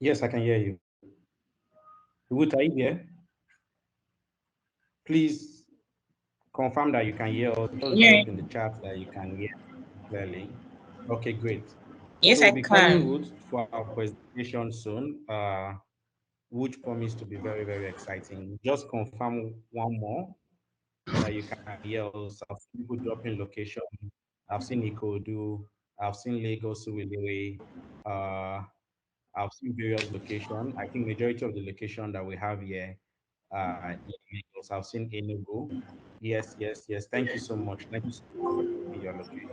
Yes, I can hear you. Ruth, are you there? Please confirm that you can hear us. Just Yeah. drop in the chat that you can hear clearly. Okay, great. Yes, So I we'll be calling can. Ruth for our presentation soon, which promise to be very, very exciting. Just confirm one more that you can hear us. I've seen people dropping location. I've seen Ikodu. I've seen Lagos, Suwilere. Uh, I've seen various locations. I think majority of the location that we have here in Lagos. I've seen Enugu. Yes, yes, yes. Thank you so much. Thank you so much for dropping your location,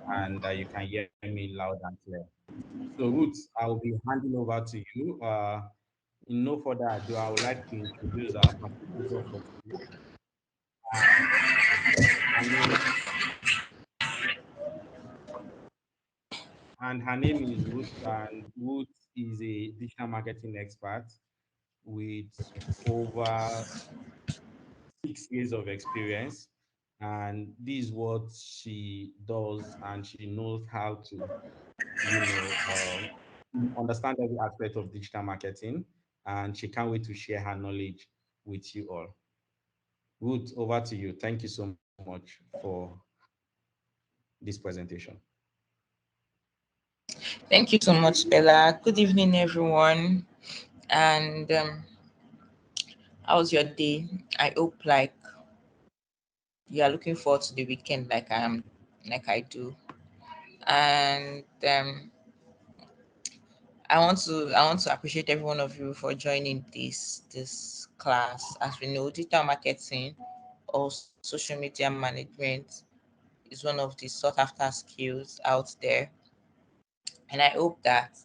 and you can hear me loud and clear. So, Ruth, I'll be handing over to you. In no further ado, I would like to introduce our facilitator for today. Her name her name is Ruth, and Ruth is a digital marketing expert with over 6 years of experience, and this is what she does, and she knows how to, you know, understand every aspect of digital marketing, and she can't wait to share her knowledge with you all. Ruth, over to you. Thank you so much for this presentation. Thank you so much, Bella. Good evening, everyone. And how's your day? I hope you are looking forward to the weekend, like I do. And I want to appreciate every one of you for joining this class. As we know, digital marketing or social media management is one of the sought after skills out there. And I hope that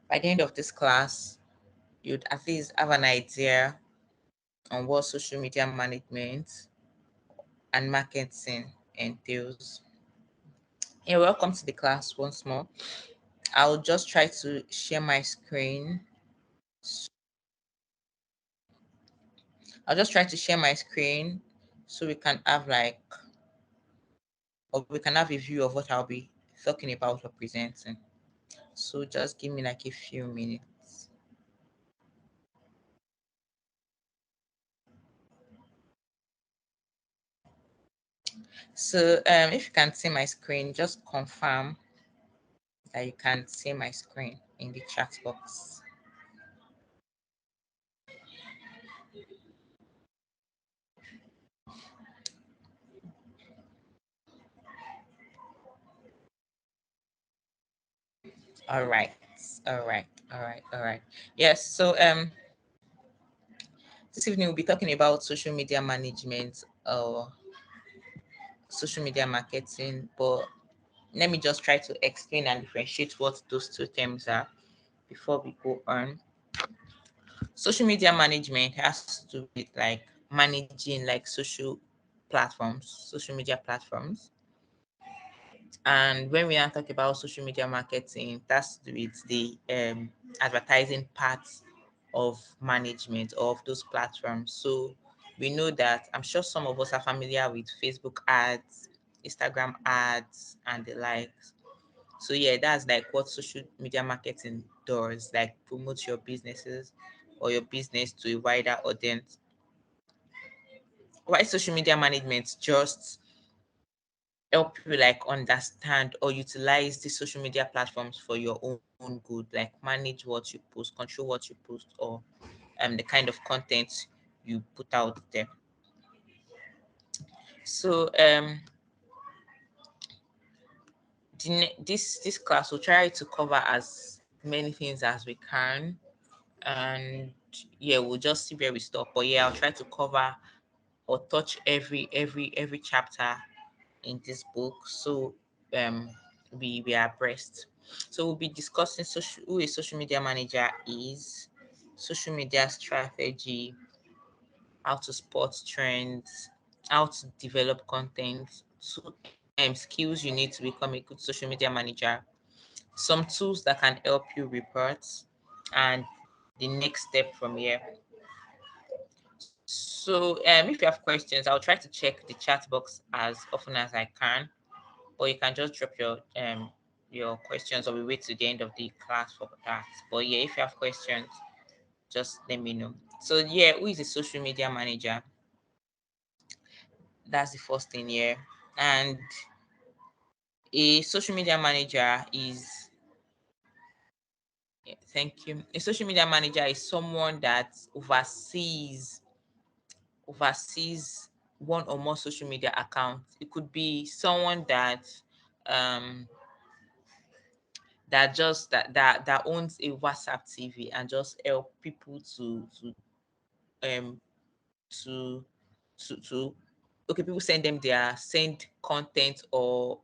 by the end of this class, you'd at least have an idea on what social media management and marketing entails. Yeah, welcome to the class once more. I'll just try to share my screen. I'll just try to share my screen so we can have or we can have a view of what I'll be talking about or presenting. So just give me like a few minutes. So if you can see my screen, just confirm that you can see my screen in the chat box. All right. All right. Yes. So this evening we'll be talking about social media management or social media marketing. But let me just try to explain and differentiate what those two terms are before we go on. Social media management has to do with like managing like social media platforms. And when we are talking about social media marketing, that's to do with the advertising part of management of those platforms. So we know that I'm sure some of us are familiar with Facebook ads, Instagram ads, and the likes. So yeah, that's like what social media marketing does, like promote your businesses or your business to a wider audience. Why social media management just help you like understand or utilize the social media platforms for your own good, like manage what you post, control what you post, or the kind of content you put out there. So this class will try to cover as many things as we can, and yeah, we'll just see where we stop. But yeah, I'll try to cover or touch every chapter in this book, so um we are abreast. So we'll be discussing who a social media manager is, social media strategy, how to spot trends, how to develop content, skills you need to become a good social media manager, some tools that can help you report, and the next step from here. So if you have questions, I'll try to check the chat box as often as I can, or you can just drop your your questions, or we wait to the end of the class for that. But yeah, if you have questions, just let me know. So yeah, who is a social media manager? That's the first thing here. And a social media manager is, yeah, thank you. A social media manager is someone that oversees one or more social media accounts. It could be someone um that owns a WhatsApp TV and just help people um to to okay, people send them their send content or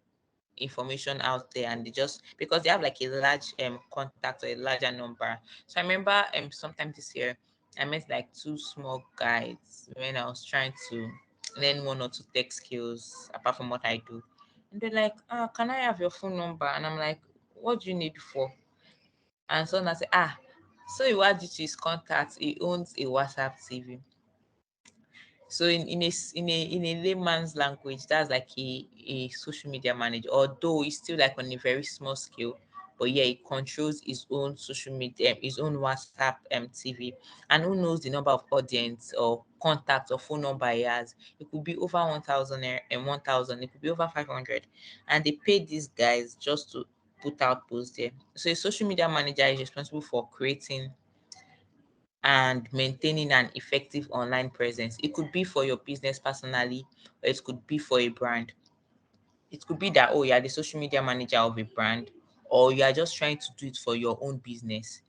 information out there, and they just, because they have like a large contact or a larger number. So I remember sometime this year I met like two small guys when I was trying to learn one or two tech skills apart from what I do. And they're like, can I have your phone number? And I'm like, what do you need for? And so I said, so he add you to his contacts. He owns a WhatsApp TV. So in a layman's language, that's like a social media manager. Although it's still like on a very small scale, but yeah, he controls his own social media, his own WhatsApp TV, and who knows the number of audience or contacts or phone number he has. It could be over 1,000 and 1,000. It could be over 500, and they pay these guys just to put out posts there. So a social media manager is responsible for creating and maintaining an effective online presence. It could be for your business personally, or it could be for a brand. It could be that, oh, you're the social media manager of a brand, or you are just trying to do it for your own business.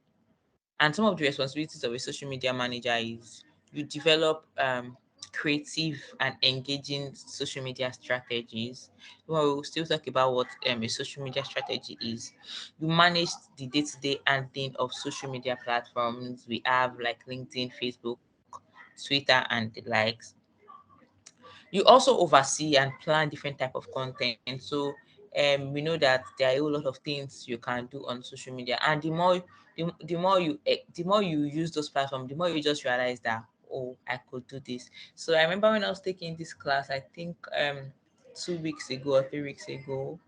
And some of the responsibilities of a social media manager is you develop creative and engaging social media strategies. Well, we'll still talk about what a social media strategy is. You manage the day-to-day handling of social media platforms. We have like LinkedIn, Facebook, Twitter, and the likes. You also oversee and plan different type of content. So we know that there are a whole lot of things you can do on social media, and the more you use those platforms, the more you just realize that, oh, I could do this. So I remember when I was taking this class, I think 2 weeks ago or 3 weeks ago,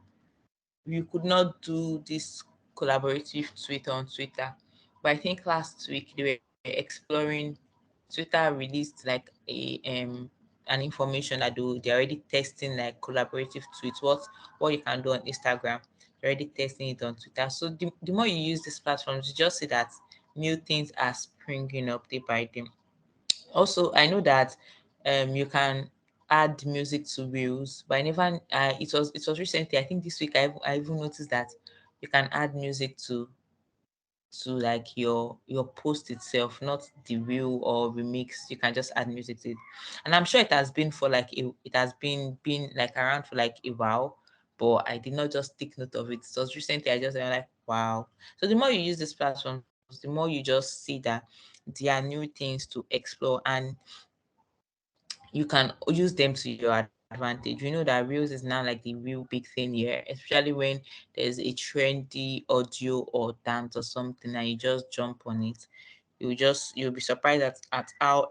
you could not do this collaborative tweet on Twitter. But I think last week they were exploring. Twitter released like an information that they're already testing like collaborative tweets. What you can do on Instagram, they're already testing it on Twitter. So the more you use these platforms, you just see that new things are springing up day by day. Also, I know that you can add music to reels, but I never. It was recently. I think this week I even noticed that you can add music to like your post itself, not the reel or remix. You can just add music to it, and I'm sure it has been for like it has been like around for like a while, but I did not just take note of it. So recently I just went like, wow. So the more you use these platforms, the more you just see that there are new things to explore, and you can use them to your advantage. We know that reels is now like the real big thing here, especially when there's a trendy audio or dance or something and you just jump on it. You'll be surprised at how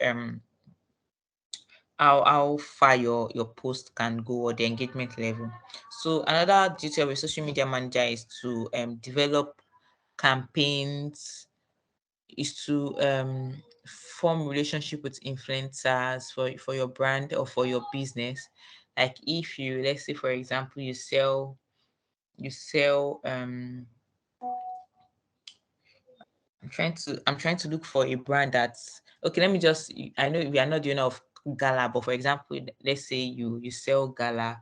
far your post can go, or the engagement level. So another duty of a social media manager is to develop campaigns, is to form relationship with influencers for your brand or for your business. Like if you, let's say for example, you sell I'm trying to look for a brand that's okay. Let me just, I know we are not doing of gala, but for example, let's say you sell gala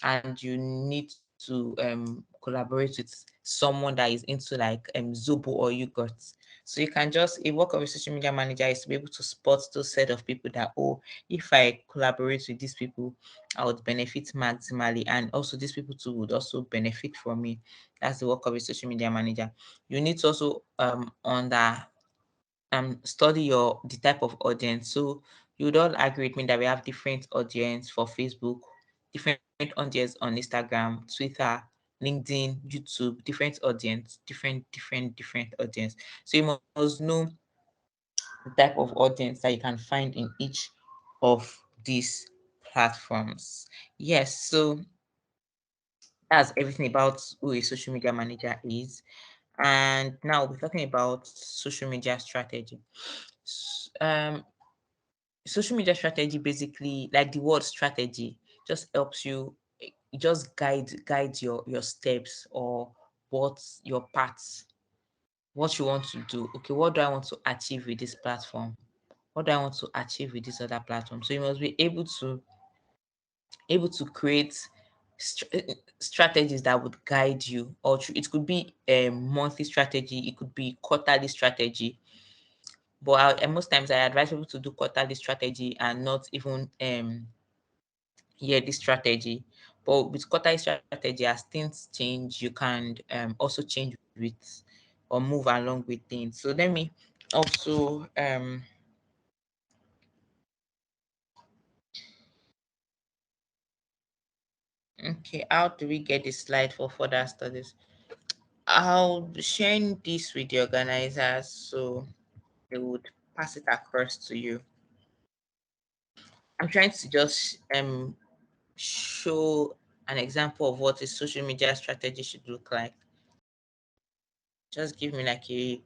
and you need to collaborate with someone that is into like Zobo or yogurt. So you can just, a work of a social media manager is to be able to spot those set of people that, oh, if I collaborate with these people, I would benefit maximally, and also these people too would also benefit from me. That's the work of a social media manager. You need to also study your the type of audience. So you would all agree with me that we have different audience for Facebook, different audience on Instagram, Twitter, LinkedIn, YouTube, different audience, different audience. So you must know the type of audience that you can find in each of these platforms. Yes, so That's everything about who a social media manager is. And now we're talking about social media strategy. Social media strategy, basically, like the word strategy, just helps you. It just guides your steps, or what's your paths, what you want to do. Okay, what do I want to achieve with this platform? What do I want to achieve with this other platform? So you must be able to create strategies that would guide you. Or it could be a monthly strategy, it could be quarterly strategy. But and most times I advise people to do quarterly strategy and not even yearly strategy. But with quarterly strategy, as things change, you can also change with or move along with things. So let me also okay, how do we get the slide for further studies? I'll be sharing this with the organizers so they would pass it across to you. I'm trying to just show an example of what a social media strategy should look like. Just give me like a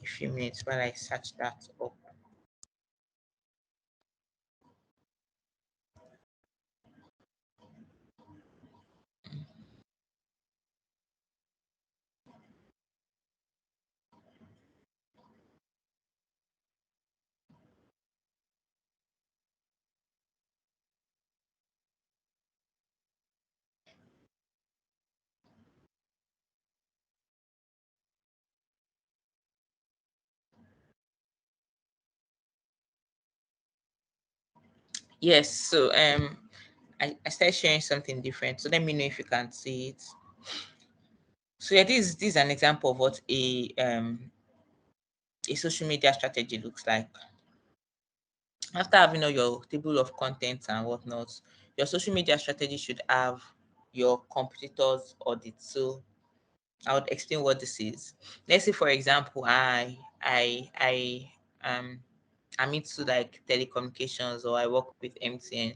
few minutes while I search that up. Yes, so I started sharing something different. So let me know if you can see it. So yeah, this is an example of what a social media strategy looks like. After having all your table of contents and whatnot, your social media strategy should have your competitors audit. So I would explain what this is. Let's say, for example, um I'm into like telecommunications, or I work with MTN.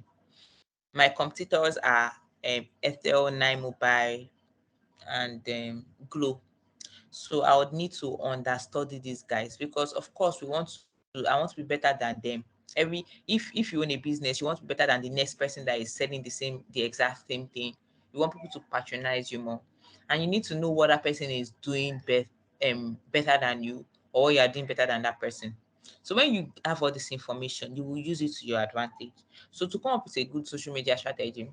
My competitors are Ethel, Nine Mobile, and Glow. So I would need to understudy these guys, because of course I want to be better than them. If you own a business, you want to be better than the next person that is selling the exact same thing. You want people to patronize you more, and you need to know what that person is doing better than you, or you are doing better than that person. So when you have all this information, you will use it to your advantage. So to come up with a good social media strategy,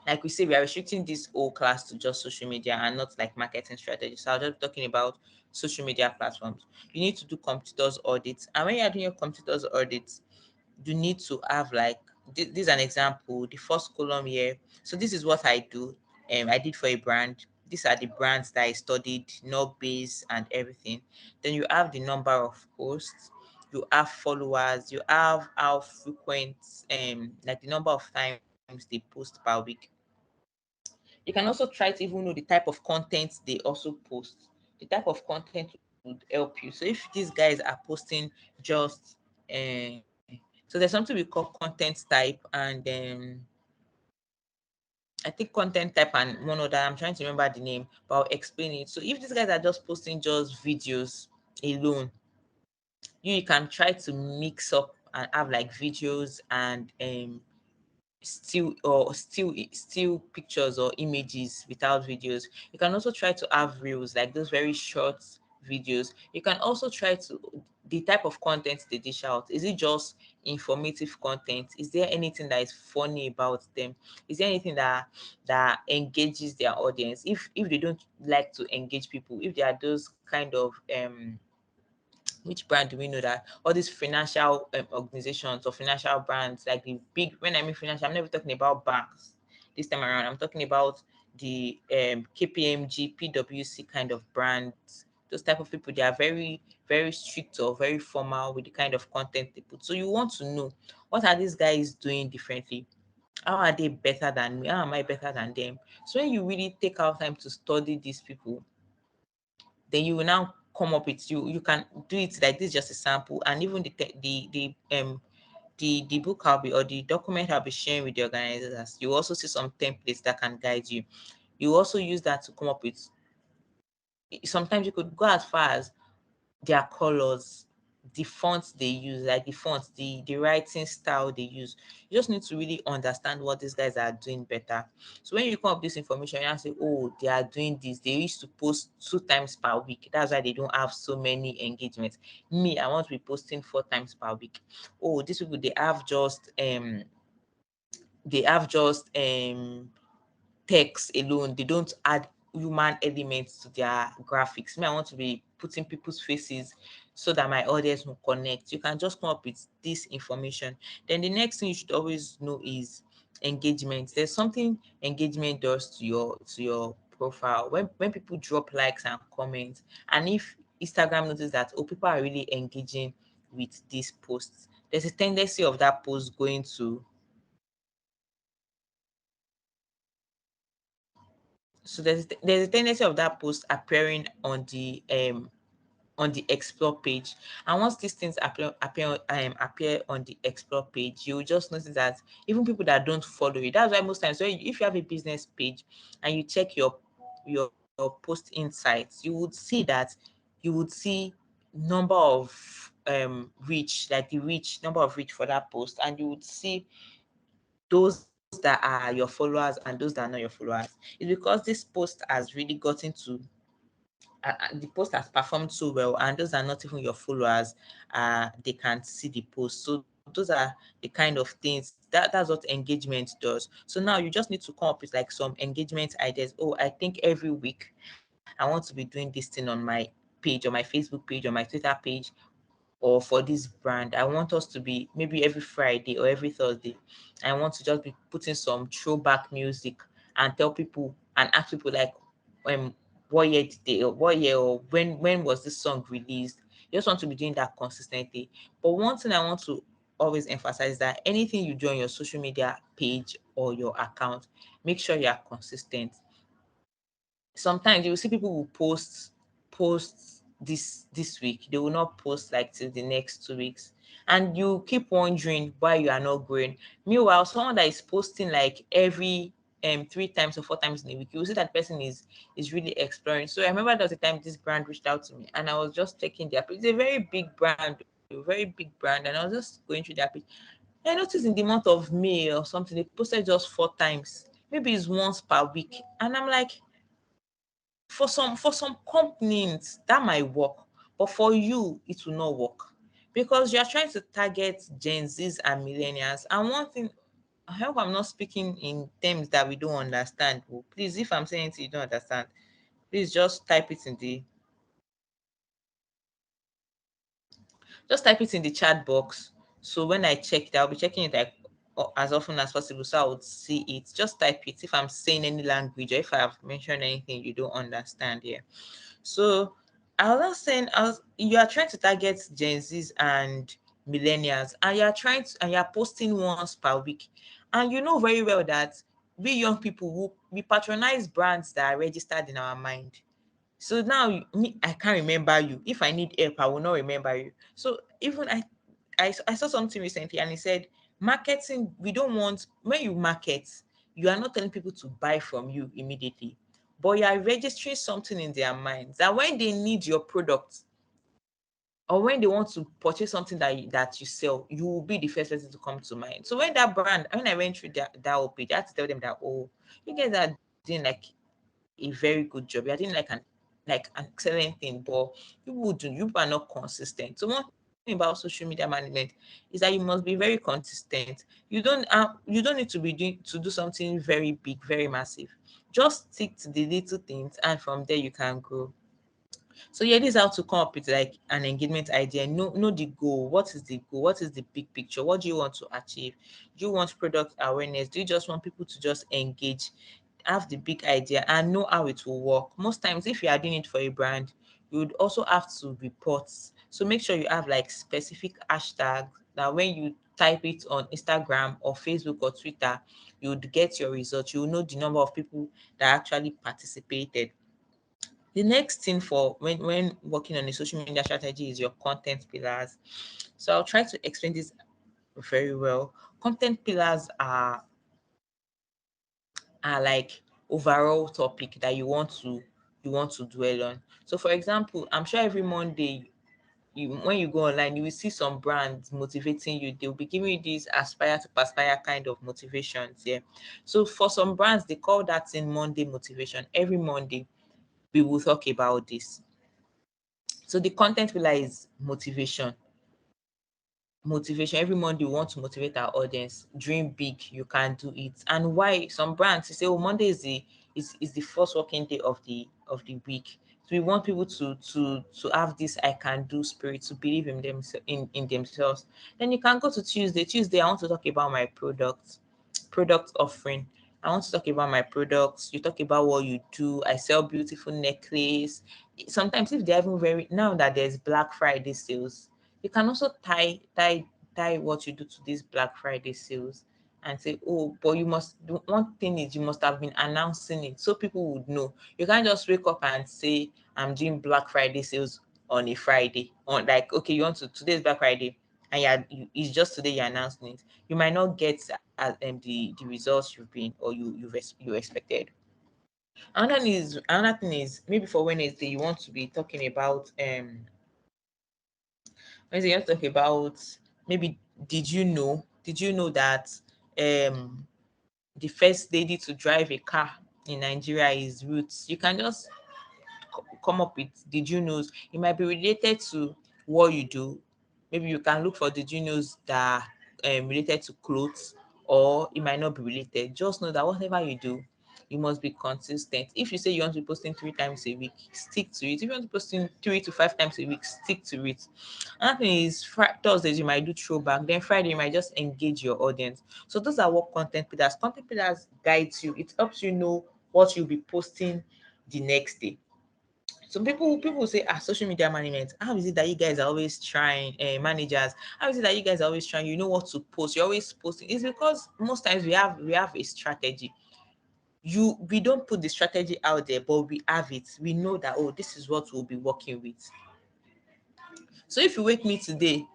like we say, we are restricting this whole class to just social media and not like marketing strategy. So I'll just be talking about social media platforms. You need to do competitors audits, and when you are doing your competitors audits, you need to have like this is an example. The first column here. So this is what I do. I did for a brand. These are the brands that I studied, no base and everything. Then you have the number of posts, you have followers, you have how frequent, like the number of times they post per week. You can also try to even know the type of content they also post. The type of content would help you. So if these guys are posting just so there's something we call content type, and I think content type and one other, I'm trying to remember the name, but I'll explain it. So if these guys are just posting just videos alone, you can try to mix up and have like videos and still pictures or images without videos. You can also try to have reels, like those very short videos. You can also try to the type of content they dish out. Is it just informative content? Is there anything that is funny about them? Is there anything that engages their audience? If they don't like to engage people, if they are those kind of which brand do we know that all these financial organizations or financial brands, like the big, when I mean financial, I'm never talking about banks this time around. I'm talking about the KPMG, PwC kind of brands. Those type of people, they are very strict or very formal with the kind of content they put. So you want to know, what are these guys doing differently? How are they better than me? How am I better than them? So when you really take out time to study these people, then you will now come up with, you can do it like this, just a sample. And even the book I'll be, or the document I'll be sharing with the organizers, you also see some templates that can guide you. You also use that to come up with, sometimes you could go as far as their colors, the fonts they use, like the fonts, the writing style they use. You just need to really understand what these guys are doing better. So when you come up with this information, you say, oh, they are doing this. They used to post 2 times per week. That's why they don't have so many engagements. Me, I want to be posting 4 times per week. Oh, these people, they have just text alone. They don't add human elements to their graphics. Me, I want to be putting people's faces so that my audience will connect. You can just come up with this information. Then the next thing you should always know is engagement. There's something engagement does to your profile. When people drop likes and comments, and if Instagram notices that, oh, people are really engaging with these posts, there's a tendency of that post going to, so there's a tendency of that post appearing on the explore page. And once these things appear on the explore page, you will just notice that even people that don't follow you, that's why most times, so if you have a business page and you check your post insights, you would see that you would see number of reach, like the reach number of reach for that post, and you would see those that are your followers and those that are not your followers. It's because this post has really gotten to, the post has performed so well, and those are not even your followers, they can see the post. So those are the kind of things that's what engagement does. So now you just need to come up with like some engagement ideas. Oh, I think every week I want to be doing this thing on my page, or my Facebook page, or my Twitter page, or for this brand. I want us to be maybe every Friday or every Thursday. I want to just be putting some throwback music and tell people and ask people like, um what year or when was this song released. You just want to be doing that consistently. But one thing I want to always emphasize is that anything you do on your social media page or your account, make sure you are consistent. Sometimes you will see people will post this week, they will not post like till the next 2 weeks, and you keep wondering why you are not growing. Meanwhile, someone that is posting like every 3 times or 4 times in a week, you will see that person is really exploring. So I remember there was a time this brand reached out to me, and I was just checking their page. It's a very big brand, a very big brand, and I was just going through their page. I noticed in the month of May or something, they posted just 4 times, maybe it's once per week, and I'm like, for some companies that might work, but for you it will not work, because you are trying to target Gen Zs and millennials. And one thing, I hope I'm not speaking in terms that we don't understand. Oh, please, if I'm saying it you don't understand, please just type it in the chat box. So when I check it, I'll be checking it like as often as possible, so I would see it. Just type it if I'm saying any language, or if I have mentioned anything you don't understand here. So I was just saying, you are trying to target Gen Zs and millennials, and you are posting once per week, and you know very well that we young people who we patronize brands that are registered in our mind. So now me, I can't remember you. If I need help, I will not remember you. So even I saw something recently, and it said marketing. We don't want, when you market, you are not telling people to buy from you immediately, but you are registering something in their minds that when they need your product, or when they want to purchase something that you sell, you will be the first person to come to mind. So when that brand, when I went through that whole page, I had to tell them that, oh, you guys are doing like a very good job. You're doing like an excellent thing, but you are not consistent. So one thing about social media management is that you must be very consistent. You don't need to do something very big, very massive. Just stick to the little things, and from there you can grow. So yeah, this is how to come up with like an engagement idea. Know the goal. What is the goal? What is the big picture? What do you want to achieve? Do you want product awareness? Do you just want people to just engage? Have the big idea and know how it will work. Most times, if you are doing it for a brand, you would also have to report. So make sure you have like specific hashtags that when you type it on Instagram or Facebook or Twitter, you would get your results. You will know the number of people that actually participated. The next thing for when working on a social media strategy is your content pillars. So I'll try to explain this very well. Content pillars are like overall topic that you want to dwell on. So for example, I'm sure every Monday, when you go online, you will see some brands motivating you. They'll be giving you these aspire to perspire kind of motivations. Yeah. So for some brands, they call that in Monday motivation. Every Monday, we will talk about this. So the content pillar is motivation. Every Monday we want to motivate our audience. Dream big, you can do it. And why some brands they say, oh, Monday is the first working day of the week. So we want people to have this I can do spirit, to believe in themselves. Then you can go to Tuesday. Tuesday, I want to talk about my product offering. I want to talk about my products. You talk about what you do. I sell beautiful necklace. Sometimes if they're even very now that there's Black Friday sales, you can also tie what you do to this Black Friday sales and say, oh, but you must do one thing is you must have been announcing it so people would know. You can't just wake up and say, I'm doing Black Friday sales on a Friday. On like, okay, you want to today's Black Friday and it's just today you're announcing it. You might not get the results you've been or you expected. Another thing is maybe for Wednesday you want to be talking about Wednesday you want to talk about maybe did you know that um the first lady to drive a car in Nigeria is Roots. You can just come up with did you knows. It might be related to what you do. Maybe you can look for did you knows that related to clothes, or it might not be related. Just know that whatever you do, you must be consistent. If you say you want to be posting 3 times a week, stick to it. If you want to be posting 3 to 5 times a week, stick to it. Another thing is Thursdays you might do throwback, then Friday you might just engage your audience. So those are what content pillars. Content pillars guides you. It helps you know what you'll be posting the next day. Some people say, social media management, how is it that you guys are always trying, managers, how is it that you guys are always trying, you know what to post, you're always posting? It's because most times we have a strategy. We don't put the strategy out there, but we have it. We know that, oh, this is what we'll be working with. So if you wake me today,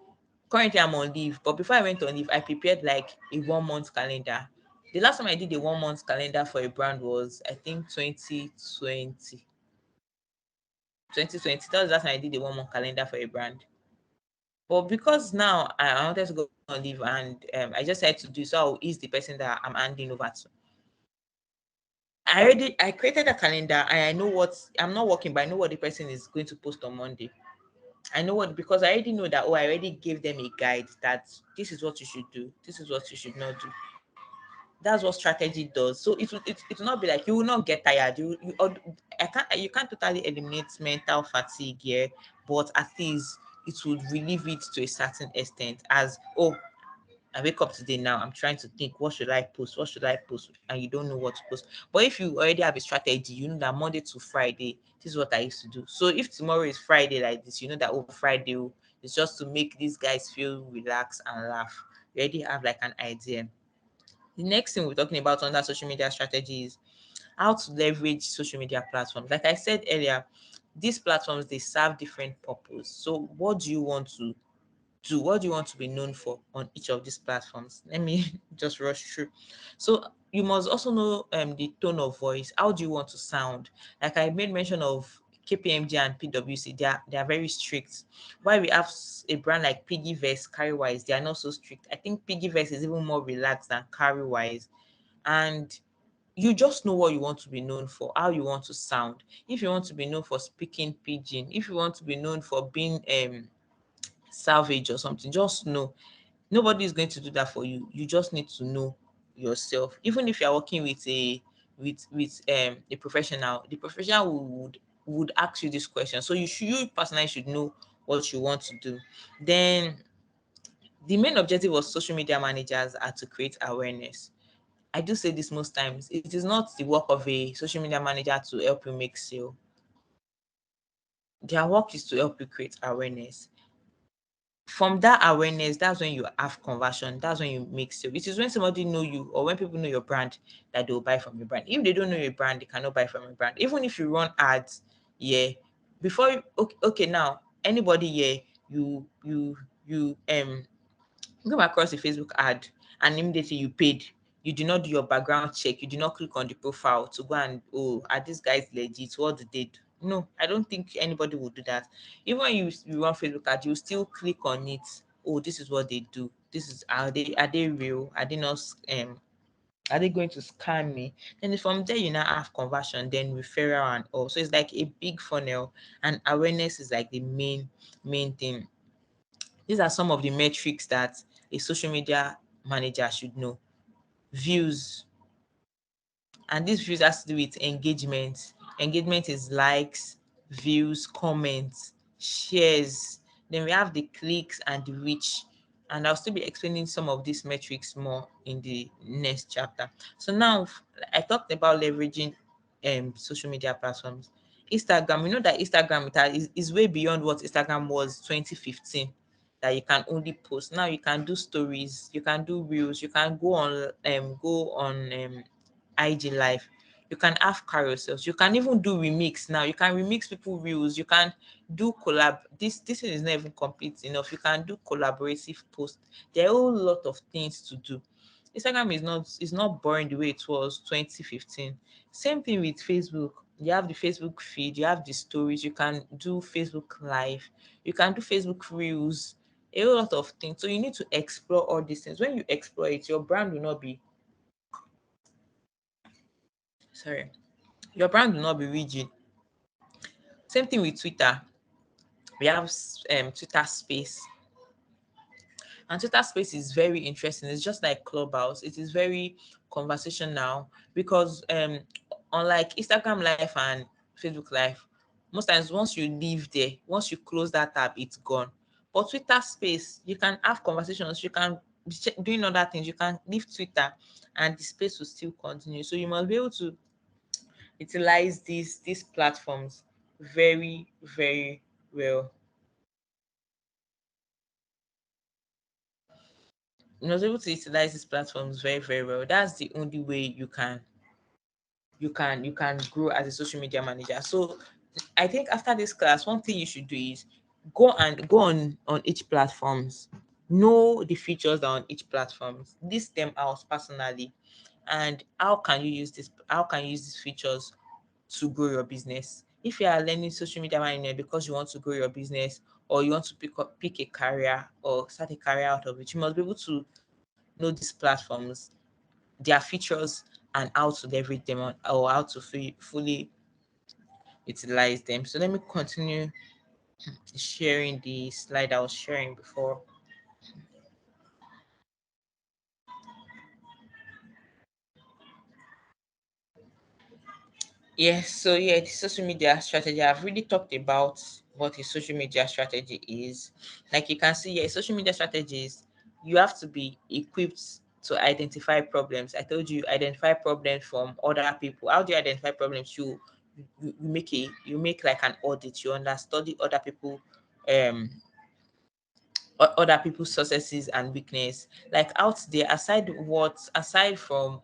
currently I'm on leave, but before I went on leave, I prepared like a 1 month calendar. The last time I did a 1 month calendar for a brand was, I think, 2020. 2020. That was the last time I did a 1 month calendar for a brand. But because now I wanted to go on leave, and I just had to do so, I'll ease the person that I'm handing over to. I created a calendar and I know what I'm not working, but I know what the person is going to post on Monday. I know what, because I already know that, oh, I already gave them a guide that this is what you should do, this is what you should not do. That's what strategy does. So it will not be like you will not get tired. You can't totally eliminate mental fatigue here, but at least it would relieve it to a certain extent. As, oh, I wake up today, now I'm trying to think, what should I post? What should I post? And you don't know what to post. But if you already have a strategy, you know that Monday to Friday, this is what I used to do. So if tomorrow is Friday like this, you know that, oh, Friday, oh, it's just to make these guys feel relaxed and laugh. You already have like an idea. The next thing we're talking about under social media strategy is how to leverage social media platforms. Like I said earlier, these platforms, they serve different purpose. So what do you want to do? What do you want to be known for on each of these platforms? Let me just rush through. So you must also know the tone of voice. How do you want to sound? Like I made mention of KPMG and PwC, they are very strict. Why we have a brand like Piggyverse, Carrywise, they are not so strict. I think Piggyverse is even more relaxed than Carrywise. And you just know what you want to be known for, how you want to sound. If you want to be known for speaking pidgin, if you want to be known for being salvage or something, just know nobody is going to do that for you. You just need to know yourself. Even if you're working with a professional, the professional would ask you this question. So you personally should know what you want to do. Then the main objective of social media managers are to create awareness. I do say this most times. It is not the work of a social media manager to help you make sale. Their work is to help you create awareness. From that awareness, that's when you have conversion. That's when you make sale. It is when somebody know you, or when people know your brand, that they will buy from your brand. If they don't know your brand, they cannot buy from your brand. Even if you run ads, yeah. Okay, now anybody here, you came across a Facebook ad and immediately you paid. you did not do your background check, you did not click on the profile to go and, oh, are these guys legit, what did they do? No, I don't think anybody would do that. Even when you run Facebook ad, you still click on it. Oh, this is what they do. This is, are they real? Are they not are they going to scam me? Then from there you now have conversion, then referral and all. So it's like a big funnel, and awareness is like the main thing. These are some of the metrics that a social media manager should know. Views, and this views has to do with engagement. Engagement is likes, views, comments, shares. Then we have the clicks and the reach. And I'll still be explaining some of these metrics more in the next chapter. So now I talked about leveraging social media platforms. Instagram, we know that Instagram is way beyond what Instagram was 2015, that you can only post. Now you can do stories, you can do reels, you can go on IG live. You can have carousels. You can even do remix now. You can remix people reels. You can do collab. This is not even complete enough. You can do collaborative post. There are a whole lot of things to do. Instagram is not boring the way it was 2015. Same thing with Facebook. You have the Facebook feed. You have the stories. You can do Facebook live. You can do Facebook reels. A whole lot of things. So you need to explore all these things. When you explore it, your brand will not be sorry your brand will not be rigid. Same thing with Twitter. We have Twitter Space, and Twitter Space is very interesting. It's just like Clubhouse. It is very conversational because unlike Instagram Live and Facebook Live, most times once you leave there, once you close that tab, it's gone. But Twitter Space, you can have conversations. You can be doing other things. You can leave Twitter, and the space will still continue. So you must be able to utilize these platforms very very well. You must be able to utilize these platforms very very well. That's the only way you can grow as a social media manager. So I think after this class, one thing you should do is go on each platforms, know the features that are on each platforms, list them out personally, and how can you use these features to grow your business. If you are learning social media management because you want to grow your business, or you want to pick a career or start a career out of it, you must be able to know these platforms, their features, and how to leverage them on, or how to fully utilize them. So let me continue sharing the slide I was sharing before. Yes, so yeah, the social media strategy. I've really talked about what a social media strategy is. Like you can see, yeah, social media strategies, you have to be equipped to identify problems. I told you, identify problems from other people. How do you identify problems? You make like an audit. You understudy um other people's successes and weakness. Like out there, aside from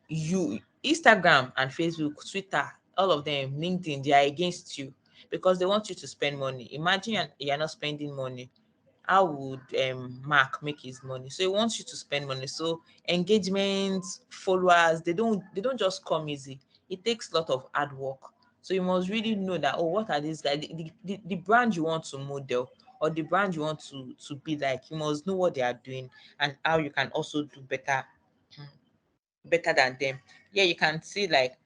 you Instagram and Facebook, Twitter, all of them, LinkedIn, they are against you because they want you to spend money. Imagine you're not spending money. How would Mark make his money? So he wants you to spend money. So engagement, followers, they don't just come easy. It takes a lot of hard work. So you must really know that, oh, what are these guys? The brand you want to model, or the brand you want to be like, you must know what they are doing and how you can also do better than them. Yeah, you can see like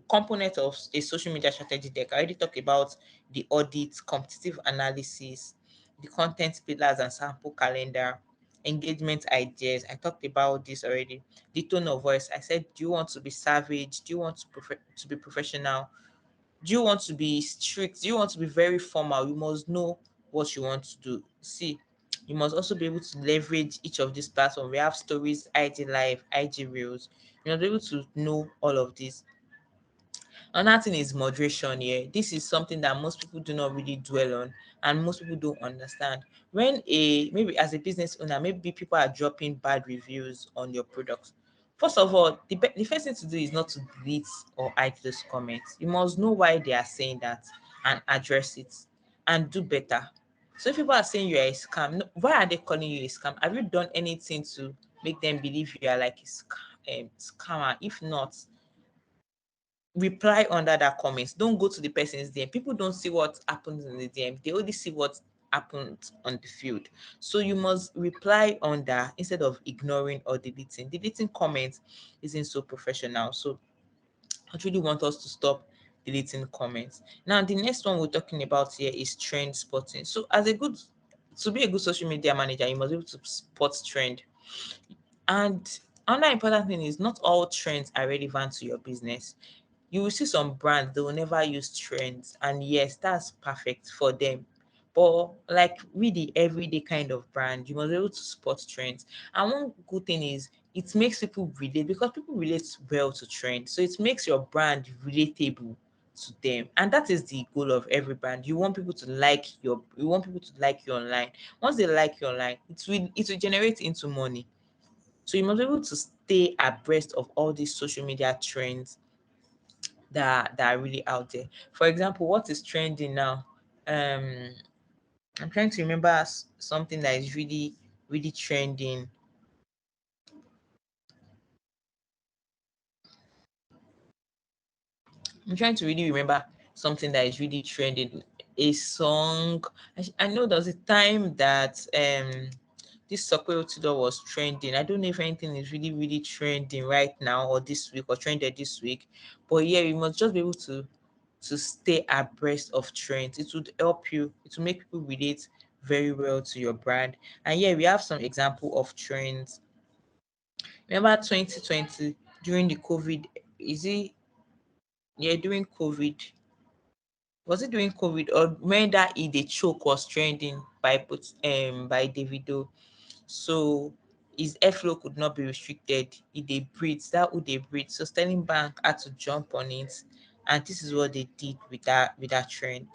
component of a social media strategy deck. I already talked about the audit, competitive analysis, the content pillars and sample calendar, engagement ideas. I talked about this already. The tone of voice. I said, do you want to be savage? Do you want to be professional? Do you want to be strict? Do you want to be very formal? You must know what you want to do. See, you must also be able to leverage each of these platforms. We have stories, IG live, IG reels. You must be able to know all of this. Another thing is moderation here. This is something that most people do not really dwell on, and most people don't understand. When maybe as a business owner, maybe people are dropping bad reviews on your products. First of all, the first thing to do is not to delete or hide those comments. You must know why they are saying that and address it and do better. So if people are saying you're a scam, no, why are they calling you a scam? Have you done anything to make them believe you are like a scammer. If not, reply under that comments. Don't go to the person's DM. People don't see what happens in the DM. They only see what happens on the field. So you must reply under instead of ignoring or deleting. Deleting comments isn't so professional. So I really want us to stop deleting comments. Now, the next one we're talking about here is trend spotting. So, to be a good social media manager, you must be able to spot trend. And another important thing is not all trends are relevant to your business. You will see some brands they will never use trends, and yes, that's perfect for them. But like really everyday kind of brand, you must be able to spot trends. And one good thing is it makes people relate because people relate well to trends. So it makes your brand relatable to them. And that is the goal of every brand. You want people to like you online. Once they like you online, it will generate into money. So you must be able to stay abreast of all these social media trends that are really out there. For example, what is trending now? Um, I'm trying to remember something that is really, really trending. I'm trying to really remember something that is really trending. A song. I know there was a time that this Sakura Tudor was trending. I don't know if anything is really, really trending right now or this week or trended this week. But yeah, you must just be able to stay abreast of trends. It would help you, it will make people relate very well to your brand. And yeah, we have some example of trends. Remember 2020 during the COVID, is it yeah, during COVID. Was it during COVID or when that the choke was trending by Davido? So his airflow could not be restricted. They breathe, that would they breathe. So Sterling Bank had to jump on it, and this is what they did with that trend.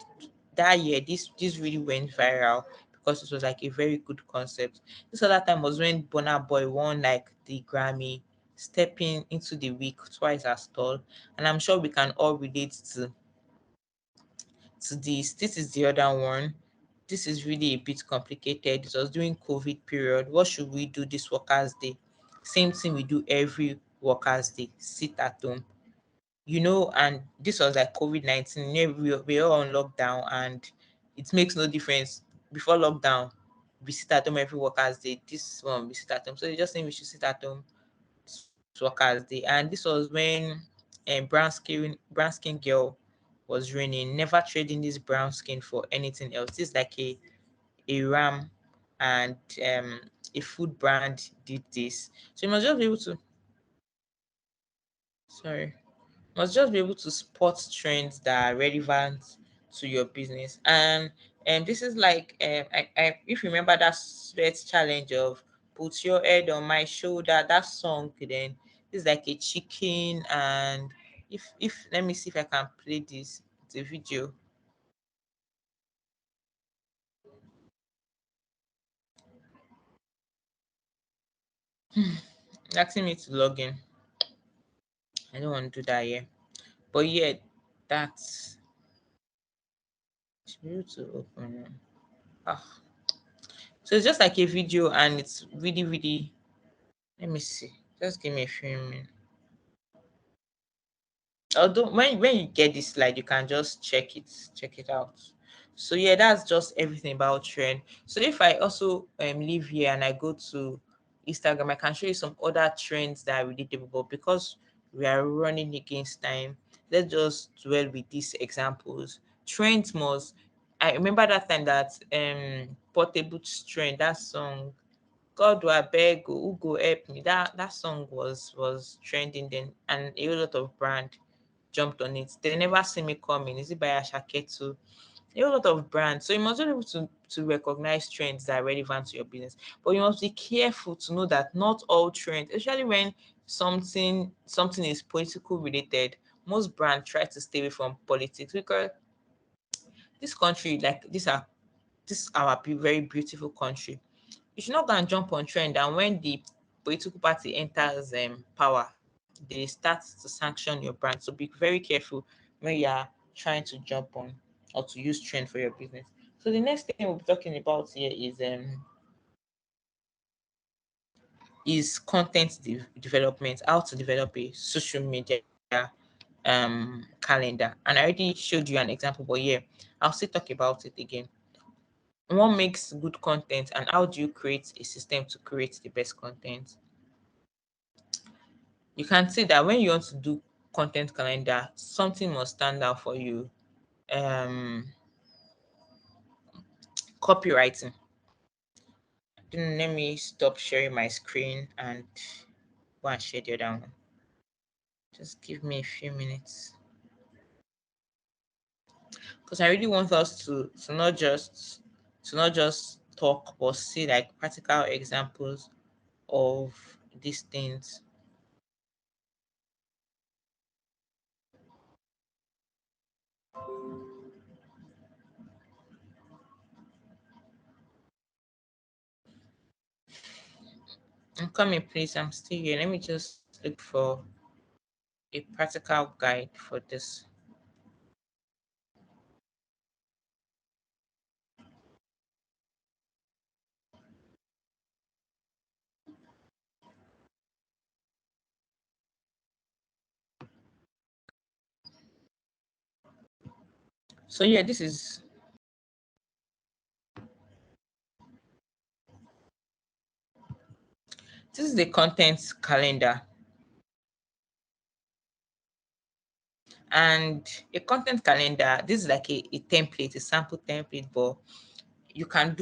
That year, this really went viral because it was like a very good concept. This other time was when Burna Boy won like the Grammy, stepping into the week twice as tall, and I'm sure we can all relate to this. This is the other one. This is really a bit complicated. It was during COVID period. What should we do this workers' day? Same thing we do every workers' day. Sit at home. And this was like COVID-19. We're all on lockdown and it makes no difference. Before lockdown, we sit at home every workers' day. This one we sit at home. So they just think we should sit at home this workers' day. And this was when brown skin girl was reigning, never trading this brown skin for anything else. This is like a ram and a food brand did this. So you must just be able to sorry. Must just be able to spot trends that are relevant to your business. And this is like if you remember that sweat challenge of put your head on my shoulder, that song then is like a chicken. And if let me see if I can play this. It's a video. Asking me to log in. I don't want to do that here. But yeah, that's should be able to open. Ah. So it's just like a video and it's really, really let me see. Just give me a few minutes. Although when you get this slide, you can just check it out. So yeah, that's just everything about trend. So if I also leave here and I go to Instagram, I can show you some other trends that are relatable. But because we are running against time, let's just dwell with these examples. Trends must. I remember that time that portable trend, that song God will beg who go help me. That song was trending then, and a whole lot of brand jumped on it. They never see me coming. Is it by Ashake too? A whole lot of brands. So you must be able to recognize trends that are relevant to your business. But you must be careful to know that not all trends, especially when something is political related, most brands try to stay away from politics because this country, like this our very beautiful country, you should not go and jump on trend. And when the political party enters power, they start to sanction your brand. So be very careful when you are trying to jump on or to use trend for your business. So the next thing we'll be talking about here is is content development, how to develop a social media calendar. And I already showed you an example, but yeah, I'll still talk about it again. What makes good content, and how do you create a system to create the best content? You can see that when you want to do content calendar, something must stand out for you. Um, Copywriting. Then let me stop sharing my screen and go and share the other one. Just give me a few minutes, because I really want us to not just talk, but see like practical examples of these things. I'm coming, please. I'm still here. Let me just look for a practical guide for this. So yeah, this is the content calendar. And a content calendar, this is like a template, a sample template, but you can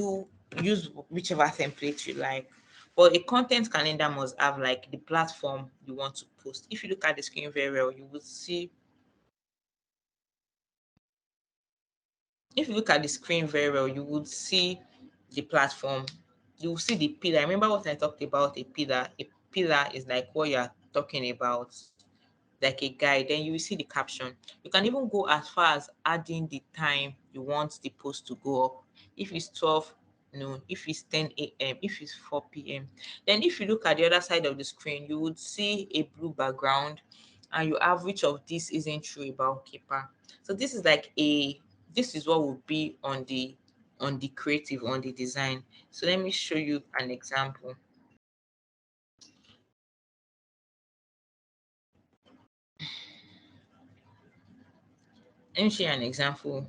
use whichever template you like. But a content calendar must have like the platform you want to post. If you look at the screen very well, you will see, if you look at the screen very well, you would see the platform. You will see the pillar. Remember what I talked about, a pillar? A pillar is like what you are talking about, like a guide. Then you will see the caption. You can even go as far as adding the time you want the post to go up. If it's 12 noon, if it's 10 a.m., if it's 4 p.m. Then if you look at the other side of the screen, you would see a blue background, and you have which of this isn't true about Keeper. So this is what would be on the creative, on the design. So let me show you an example. Let me show you an example.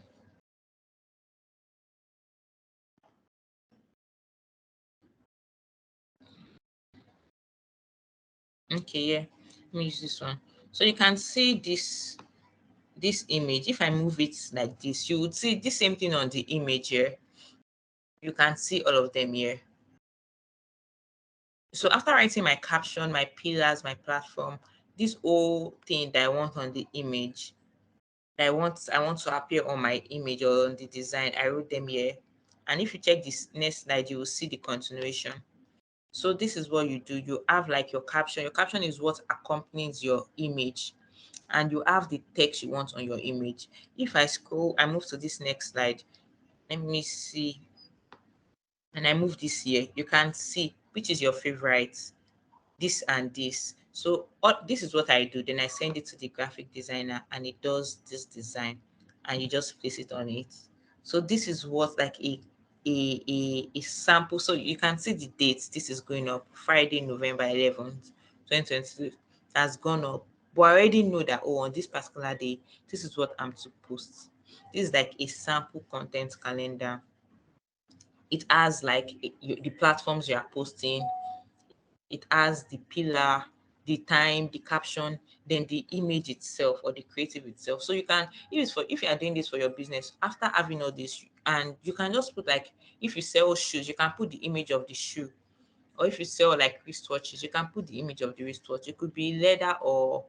Okay, yeah. Let me use this one. So you can see this image. If I move it like this, you would see the same thing on the image here. You can see all of them here. So after writing my caption, my pillars, my platform, this whole thing that I want on the image, that I want to appear on my image or on the design, I wrote them here. And if you check this next slide, you will see the continuation. So this is what you do. You have like your caption. Your caption is what accompanies your image, and you have the text you want on your image. If I scroll, I move to this next slide. Let me see. And I move this here. You can see which is your favorite, this and this. So this is what I do. Then I send it to the graphic designer, and it does this design, and you just place it on it. So this is what like a sample. So you can see the dates. This is going up Friday, November 11th, 2022. Has gone up. But I already know that, oh, on this particular day, this is what I'm to post. This is like a sample content calendar. It has like the platforms you are posting, it has the pillar, the time, the caption, then the image itself or the creative itself. So you can, if you are doing this for your business, after having all this, and you can just put like, if you sell shoes, you can put the image of the shoe. Or if you sell like wristwatches, you can put the image of the wristwatch. It could be leather or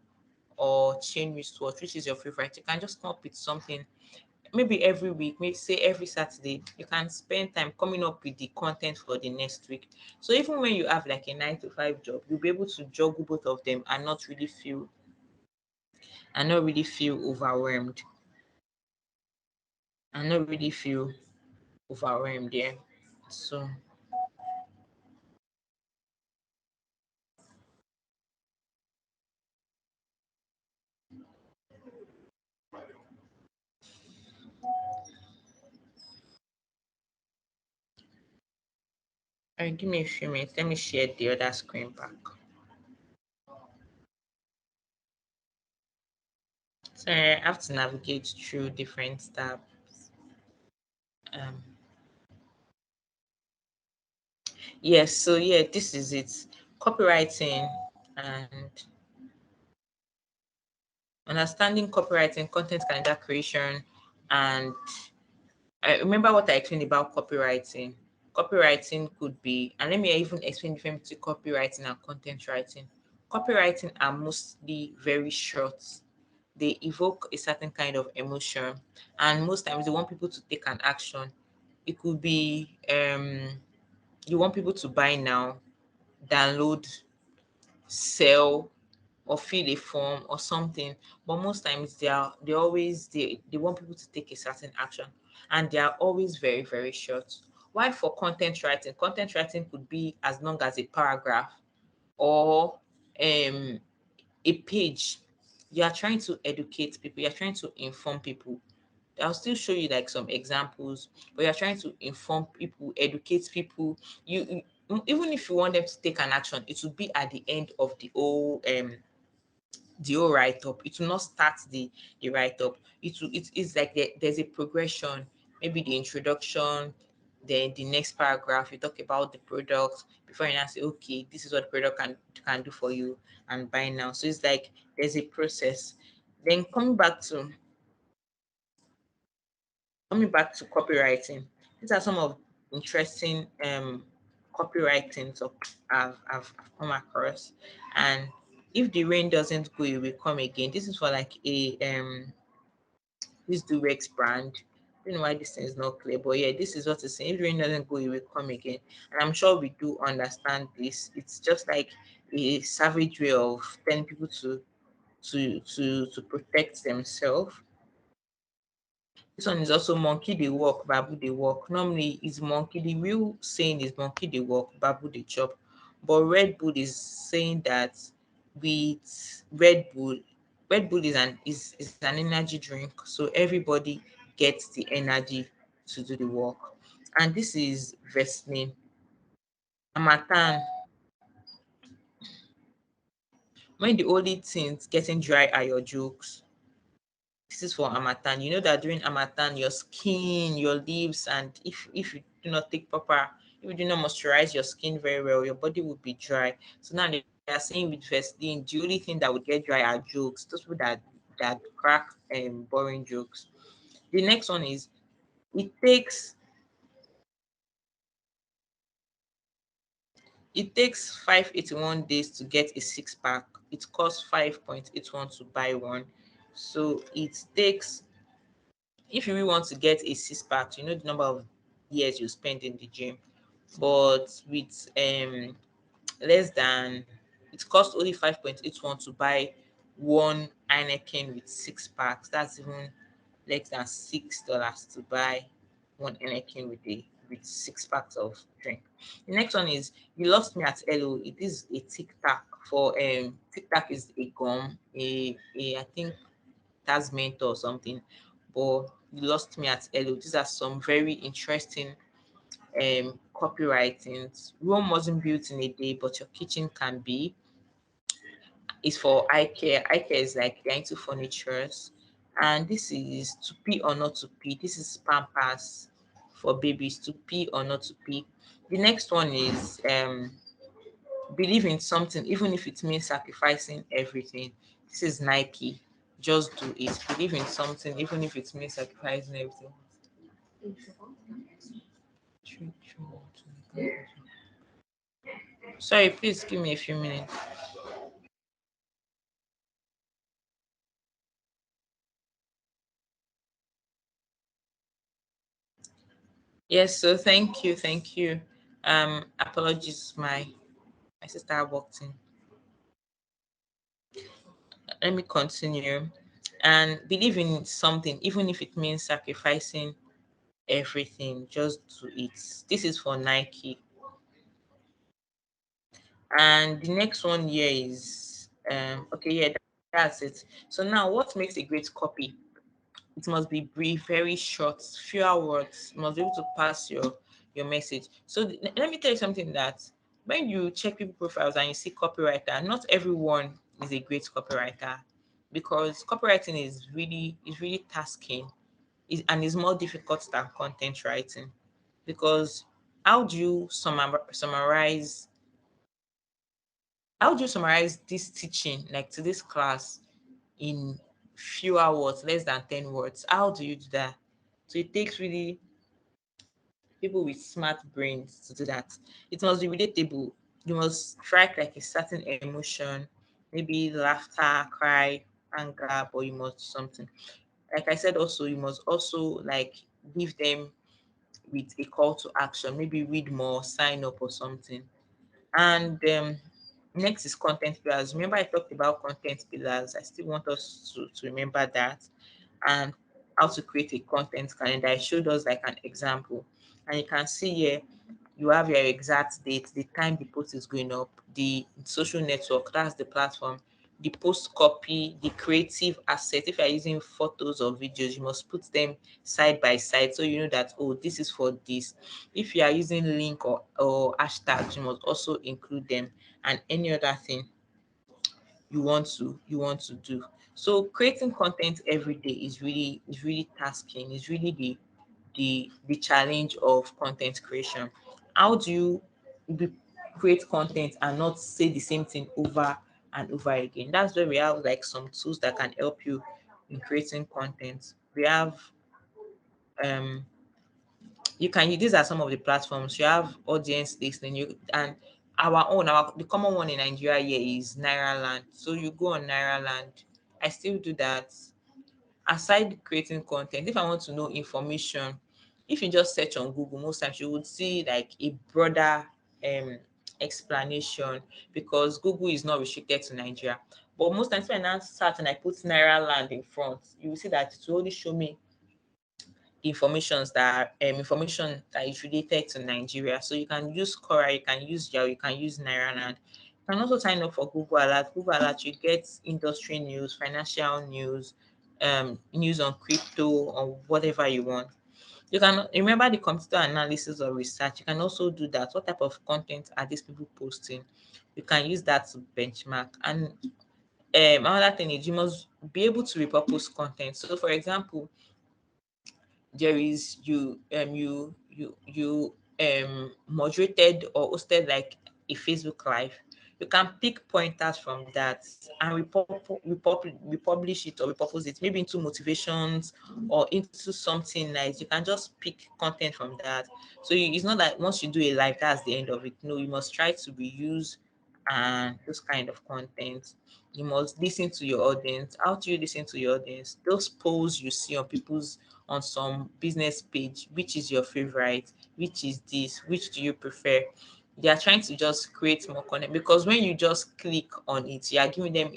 chain wristwatch, which is your favorite. You can just come up with something, maybe every week, maybe say every Saturday. You can spend time coming up with the content for the next week. So even when you have like a 9 to 5 job, you'll be able to juggle both of them and not really feel overwhelmed and not really feel overwhelmed. Yeah. So All right, give me a few minutes. Let me share the other screen back. Sorry, I have to navigate through different tabs. Um, yes, so yeah, this is it. Copywriting and understanding copywriting, content calendar creation, and I remember what I explained about copywriting. Copywriting could be, and let me even explain the difference between copywriting and content writing. Copywriting are mostly very short. They evoke a certain kind of emotion, and most times they want people to take an action. It could be you want people to buy now, download, sell, or fill a form or something. But most times they want people to take a certain action, and they are always very, very short. While for content writing could be as long as a paragraph or um a page. You are trying to educate people, you're trying to inform people. I'll still show you like some examples, but you're trying to inform people, educate people. Even if you want them to take an action, it will be at the end of the whole write up. It will not start the write up. It's like there's a progression. Maybe the introduction, then the next paragraph you talk about the product before you now say, okay, this is what the product can do for you and buy now. So it's like there's a process. Then coming back to copywriting. These are some of interesting copywriting so I've come across. And if the rain doesn't go, it will come again. This is for like a this Durex brand. I don't know why this thing is not clear, but yeah, this is what it's saying. If the rain doesn't go, it will come again. And I'm sure we do understand this. It's just like a savage way of telling people to protect themselves. This one is also monkey dey walk, babu dey walk. Normally it's monkey. The real saying is monkey dey walk, babu dey chop. But Red Bull is saying that with Red Bull is an energy drink, so everybody gets the energy to do the work. And this is Vaseline. Amatan, when the only things getting dry are your jokes. This is for Amatan. You know that during Amatan, your skin, your lips, and if you do not take proper, if you do not moisturize your skin very well, your body will be dry. So now they are saying with Vaseline, the only thing that would get dry are jokes. Those people that crack boring jokes. The next one is it takes it takes 581 days to get a six pack. It costs 5.81 to buy one. So it takes, if you really want to get a six pack, you know the number of years you spend in the gym. But with less than, it costs only 5.81 to buy one Heineken with six packs. That's even less than $6 to buy one Heineken with six packs of drink. The next one is you lost me at Hello. It is a Tic Tac for Tic Tac is a gum, a I think that's mentor or something. But you lost me at Hello. These are some very interesting copywritings. Rome wasn't built in a day, but your kitchen can be. Is for eye care. Eye care is like they're into furnitures. And this is to pee or not to pee. This is Pampers for babies, to pee or not to pee. The next one is believe in something, even if it means sacrificing everything. This is Nike. Just do it. Believe in something, even if it means sacrificing everything. Sorry, please give me a few minutes. Yes, so thank you. Apologies, my sister walked in. Let me continue. And believe in something, even if it means sacrificing everything, just do it. This is for Nike. And the next one here is okay, yeah, that's it. So now what makes a great copy? It must be brief, very short, fewer words. You must be able to pass your message. So let me tell you something, that when you check people profiles and you see copywriter, not everyone is a great copywriter, because copywriting is really tasking, and is more difficult than content writing. Because how do you summarize this teaching, like to this class, in fewer words, less than 10 words? How do you do that? So it takes really people with smart brains to do that. It must be relatable. You must strike like a certain emotion, maybe laughter, cry, anger, but you must something. Like I said, also you must also like give them with a call to action, maybe read more, sign up or something. And next is content pillars. Remember, I talked about content pillars. I still want us to remember that, and how to create a content calendar. I showed us like an example, and you can see here you have your exact date, the time the post is going up, the social network, that's the platform, the post copy, the creative asset. If you're using photos or videos, you must put them side by side so you know that, oh, this is for this. If you are using link or hashtags, you must also include them, and any other thing you want to do. So creating content every day is really tasking, is really the challenge of content creation. How do you be, create content and not say the same thing over and over again? That's where we have like some tools that can help you in creating content. We have um these are some of the platforms. You have audience listening, and the common one in Nigeria here is Nairaland. So you go on Nairaland. I still do that. Aside creating content, if I want to know information, if you just search on Google, most times you would see like a broader um explanation, because Google is not restricted to Nigeria. But most times when I now start and I put Nairaland in front, you will see that it will only show me information that is related to Nigeria. So you can use Quora, you can use Yahoo, you can use Nairaland. You can also sign up for Google Alert. Google Alert, you get industry news, financial news, news on crypto or whatever you want. You can remember the computer analysis or research. You can also do that. What type of content are these people posting? You can use that to benchmark. And another thing is you must be able to repurpose content. So, for example, there is you moderated or hosted like a Facebook live. You can pick pointers from that and republish it or repurpose it, maybe into motivations or into something nice. You can just pick content from that. So it's not that once you do a live, that's the end of it. No, you must try to reuse and those kind of content. You must listen to your audience. How do you listen to your audience? Those polls you see on some business page, which is your favorite, which is this, which do you prefer? They are trying to just create more content, because when you just click on it, you are giving them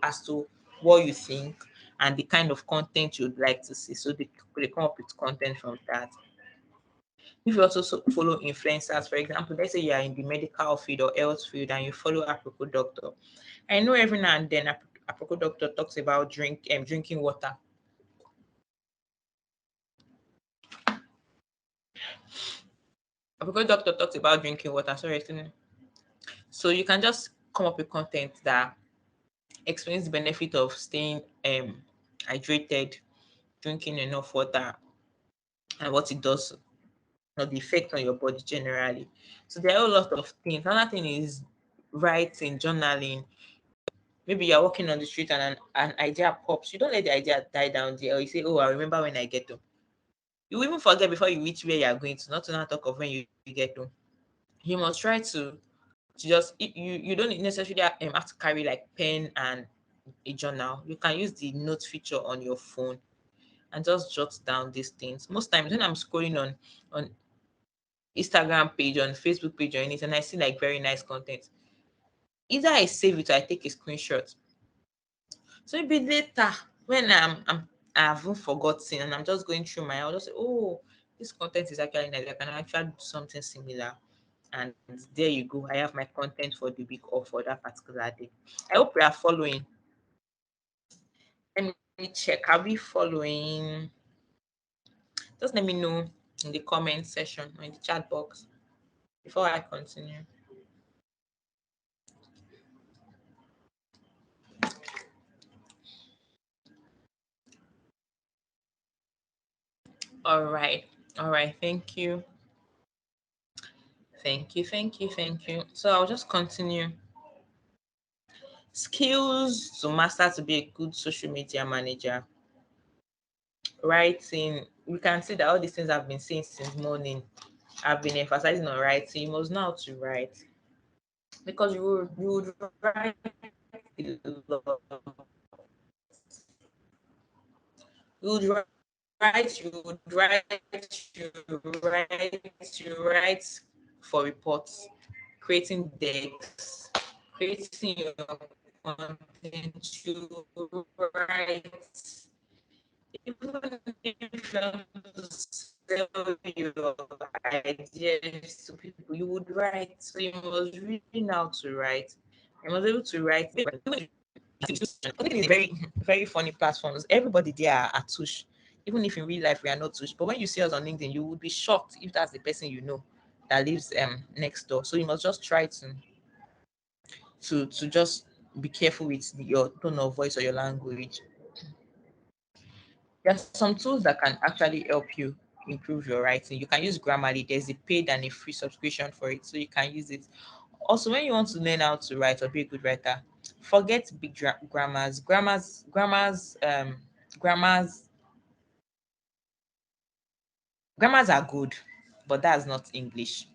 as to what you think and the kind of content you'd like to see. So they come up with content from that. If you also follow influencers, for example, let's say you are in the medical field or health field and you follow Aproko Doctor. I know every now and then Aproko Doctor talks about drinking water. Aproko Doctor talks about drinking water. Sorry, excuse me. So you can just come up with content that explains the benefit of staying hydrated, drinking enough water, and what it does, or the effect on your body generally. So there are a lot of things. Another thing is writing, journaling. Maybe you're walking on the street and an idea pops. You don't let the idea die down there, or you say, "Oh, I remember when I get home." You even forget before you reach where you are going to. Not to not talk of when you get home. You must try to just you don't necessarily have to carry like pen and a journal. You can use the note feature on your phone and just jot down these things. Most times when I'm scrolling on Instagram page, on Facebook page or anything, I see like very nice content. Either I save it or I take a screenshot. So maybe later when I haven't forgotten and I'm just going through I'll just say, oh, this content is actually nice. I can actually do something similar. And there you go. I have my content for the week or for that particular day. I hope we are following. Let me check. Are we following? Just let me know in the comment section or in the chat box before I continue. All right. All right. Thank you. Thank you. Thank you. Thank you. So I'll just continue. Skills to master to be a good social media manager. Writing. We can see that all these things I've been saying since morning. I've been emphasizing on writing. You must know how to write because you would write a lot. You would write. You would write. You write for reports, creating decks, creating your content. You write even if you want to sell your ideas to people, you would write. So you must really know how to write. You must be able to write. LinkedIn is very, very funny platforms. Everybody there are tush. Even if in real life we are not tush. But when you see us on LinkedIn, you would be shocked if that's the person you know that lives next door. So you must just try to just be careful with your tone of voice or your language. There are some tools that can actually help you improve your writing. You can use Grammarly. There's a paid and a free subscription for it, so you can use it. Also, when you want to learn how to write or be a good writer, forget big grammars. Grammars, grammars are good, but that's not English.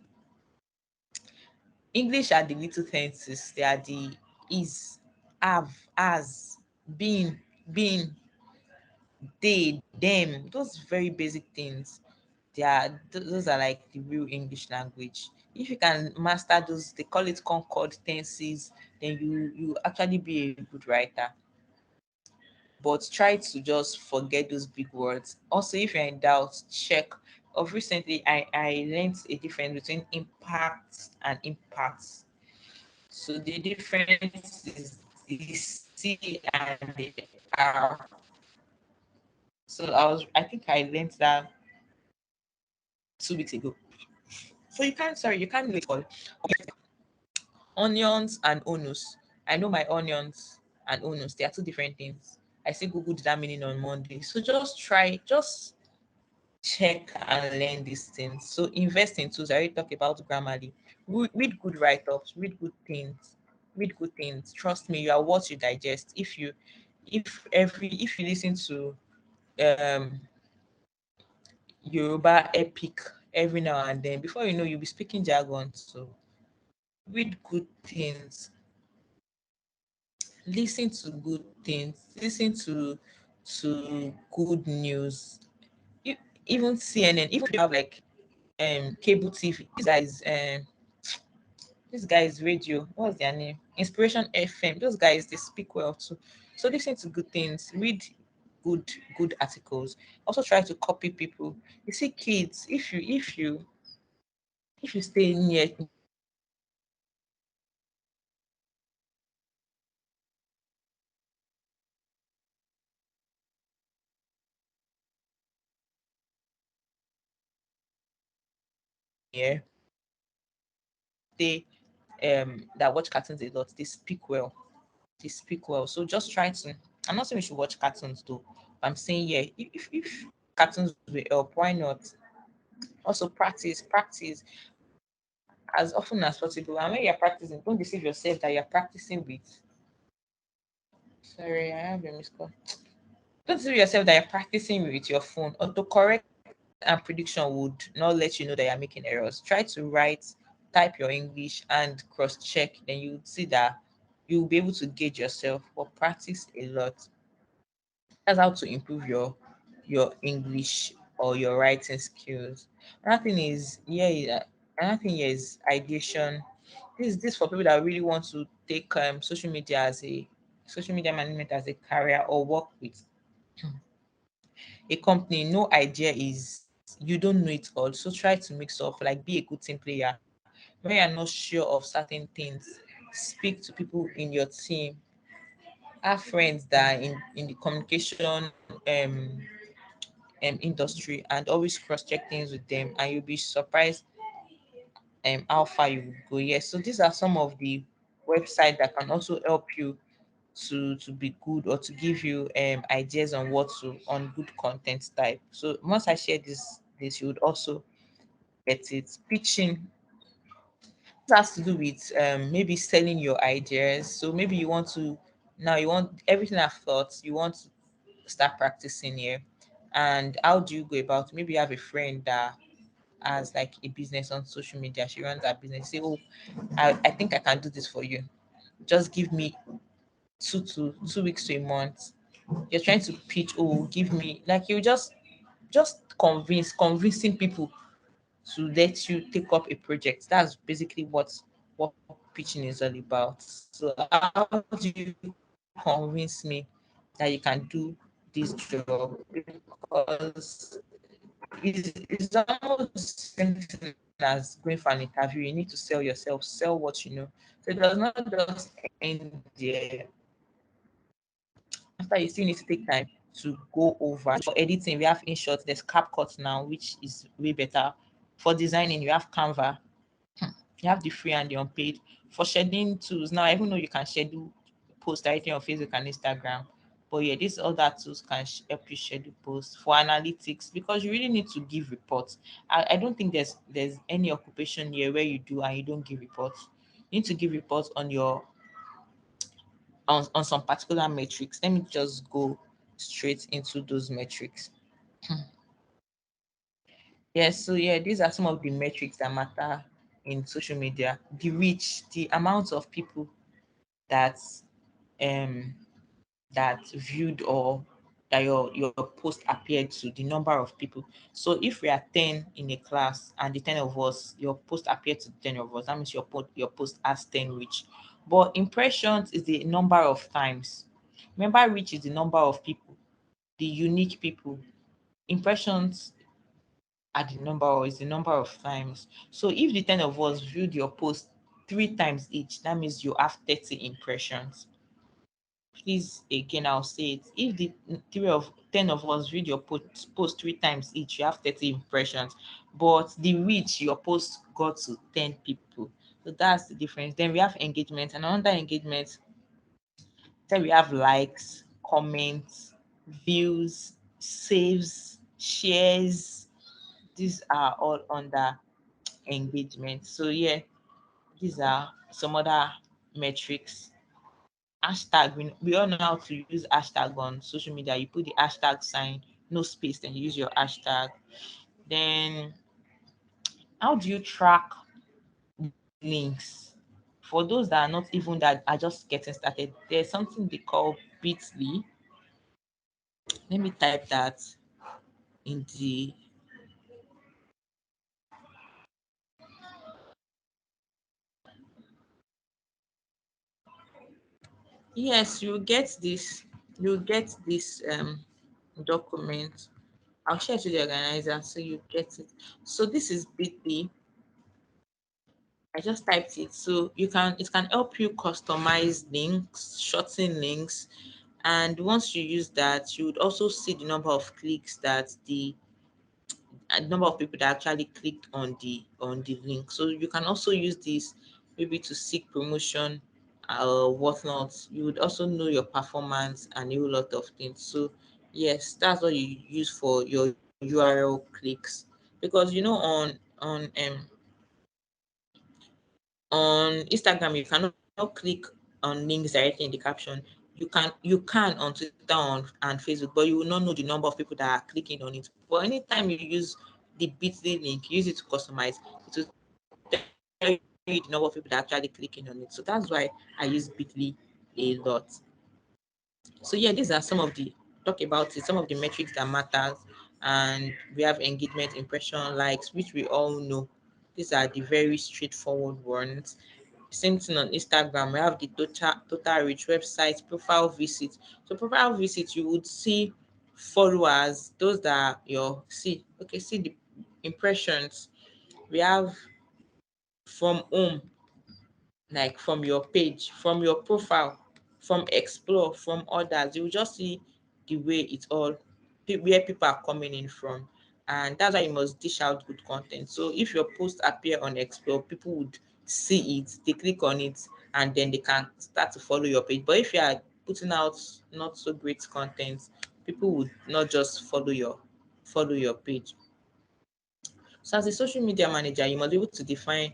English are the little tenses. They are the is, have, as, been, being, they, them, those very basic things. Those are like the real English language. If you can master those, they call it concord tenses, then you actually be a good writer. But try to just forget those big words. Also, if you're in doubt, check. Of recently, I learned a difference between impact and impacts. So the difference is the C and the R. So I think I learned that 2 weeks ago. So you can't wait for onions and onus. I know my onions and onus, they are two different things. I see Google did that meaning on Monday. So just check and learn these things. So invest in tools. I already talked about Grammarly. Read good write-ups, read good things. Trust me, you are what you digest. If you listen to um Yoruba epic every now and then, before you know you'll be speaking jargon. So read good things, listen to good things, listen to good news. You, even CNN, even if you have like cable TV, these guys radio, what's their name? Inspiration FM. Those guys they speak well too. So listen to good things, read good good articles. Also try to copy people. You see kids, if you stay near your children, you see them they that watch cartoons a lot, they speak well. They speak well. So just try to, I'm not saying we should watch cartoons though. But I'm saying yeah, if cartoons will help, why not? Also practice as often as possible. And when you're practicing, don't deceive yourself that you're practicing with, sorry, I have a missed call. Don't deceive yourself that you're practicing with your phone. Autocorrect and prediction would not let you know that you're making errors. Try to type your English and cross check, then you would see that you'll be able to gauge yourself. But practice a lot. That's how to improve your English or your writing skills. Another thing is another thing here is ideation. This for people that really want to take social media management as a career or work with a company. No idea is you don't know it all. So try to mix up, like be a good team player. When you're not sure of certain things, speak to people in your team. Have friends that are in the communication industry, and always cross check things with them, and you'll be surprised how far you will go. Yes, so these are some of the website that can also help you to be good, or to give you ideas on what to on good content type. So once I share this you would also get it. Pitching, this has to do with maybe selling your ideas. So maybe you want to, now you want everything I've thought, you want to start practicing here. And how do you go about it? Maybe you have a friend that has like a business on social media, she runs her business. Say, oh, I think I can do this for you. Just give me 2 weeks to a month. You're trying to pitch, oh, give me, like, you just convincing people to let you take up a project. That's basically what pitching is all about. So how do you convince me that you can do this job? Because it's almost the same thing as going for an interview. You need to sell yourself, sell what you know. So it does not just end there. After, you still need to take time to go over. So for editing, we have InShot, there's CapCut now, which is way better. For designing, you have Canva. You have the free and the unpaid. For scheduling tools, now I even know you can schedule post directly on Facebook and Instagram. But yeah, these other tools can help you schedule posts. For analytics, because you really need to give reports. I don't think there's any occupation here where you do and you don't give reports. You need to give reports on on some particular metrics. Let me just go straight into those metrics. Yes, so yeah, these are some of the metrics that matter in social media. The reach, the amount of people that um that viewed, or that your post appeared to, the number of people. So if we are 10 in a class and the 10 of us, your post appeared to 10 of us, that means your post has 10 reach. But impressions is the number of times. Remember, reach is the number of people, the unique people. Impressions are the number, or is the number of times. So if the 10 of us viewed your post 3 times each, that means you have 30 impressions. Please, again, I'll say it. If the 10 of us viewed your post 3 times each, you have 30 impressions. But the reach your post got to 10 people. So that's the difference. Then we have engagement, and under engagement, then we have likes, comments, views, saves, shares. These are all under engagement. So yeah, these are some other metrics. Hashtag, we all know how to use hashtag on social media. You put the hashtag sign, no space, then you use your hashtag. Then how do you track the links? For those that are not even, that are just getting started, there's something they call Bitly. Let me type that in the, yes, you get this document. I'll share it to the organizer so you get it. So this is Bitly. I just typed it. So it can help you customize links, shorten links. And once you use that, you would also see the number of clicks that the number of people that actually clicked on the link. So you can also use this maybe to seek promotion or whatnot. You would also know your performance and a whole lot of things. So yes, that's what you use for your URL clicks. Because on Instagram you cannot click on links directly in the caption. You can on Twitter and Facebook, but you will not know the number of people that are clicking on it. But anytime you use the Bitly link, use it to customize, it will tell you the number of people that are actually clicking on it. So that's why I use Bitly a lot. So yeah, these are some of the, talk about it, some of the metrics that matters. And we have engagement, impression, likes, which we all know. These are the very straightforward ones. Same thing on Instagram. We have the total reach, website, profile visit. So profile visit, you would see followers, those that your see. Okay, see the impressions. We have from home, like from your page, from your profile, from explore, from others. You will just see the way it's all where people are coming in from, and that's why you must dish out good content. So if your post appear on Explore, people would see it, they click on it, and then they can start to follow your page. But if you are putting out not so great content, people would not just follow your page. So as a social media manager, you must be able to define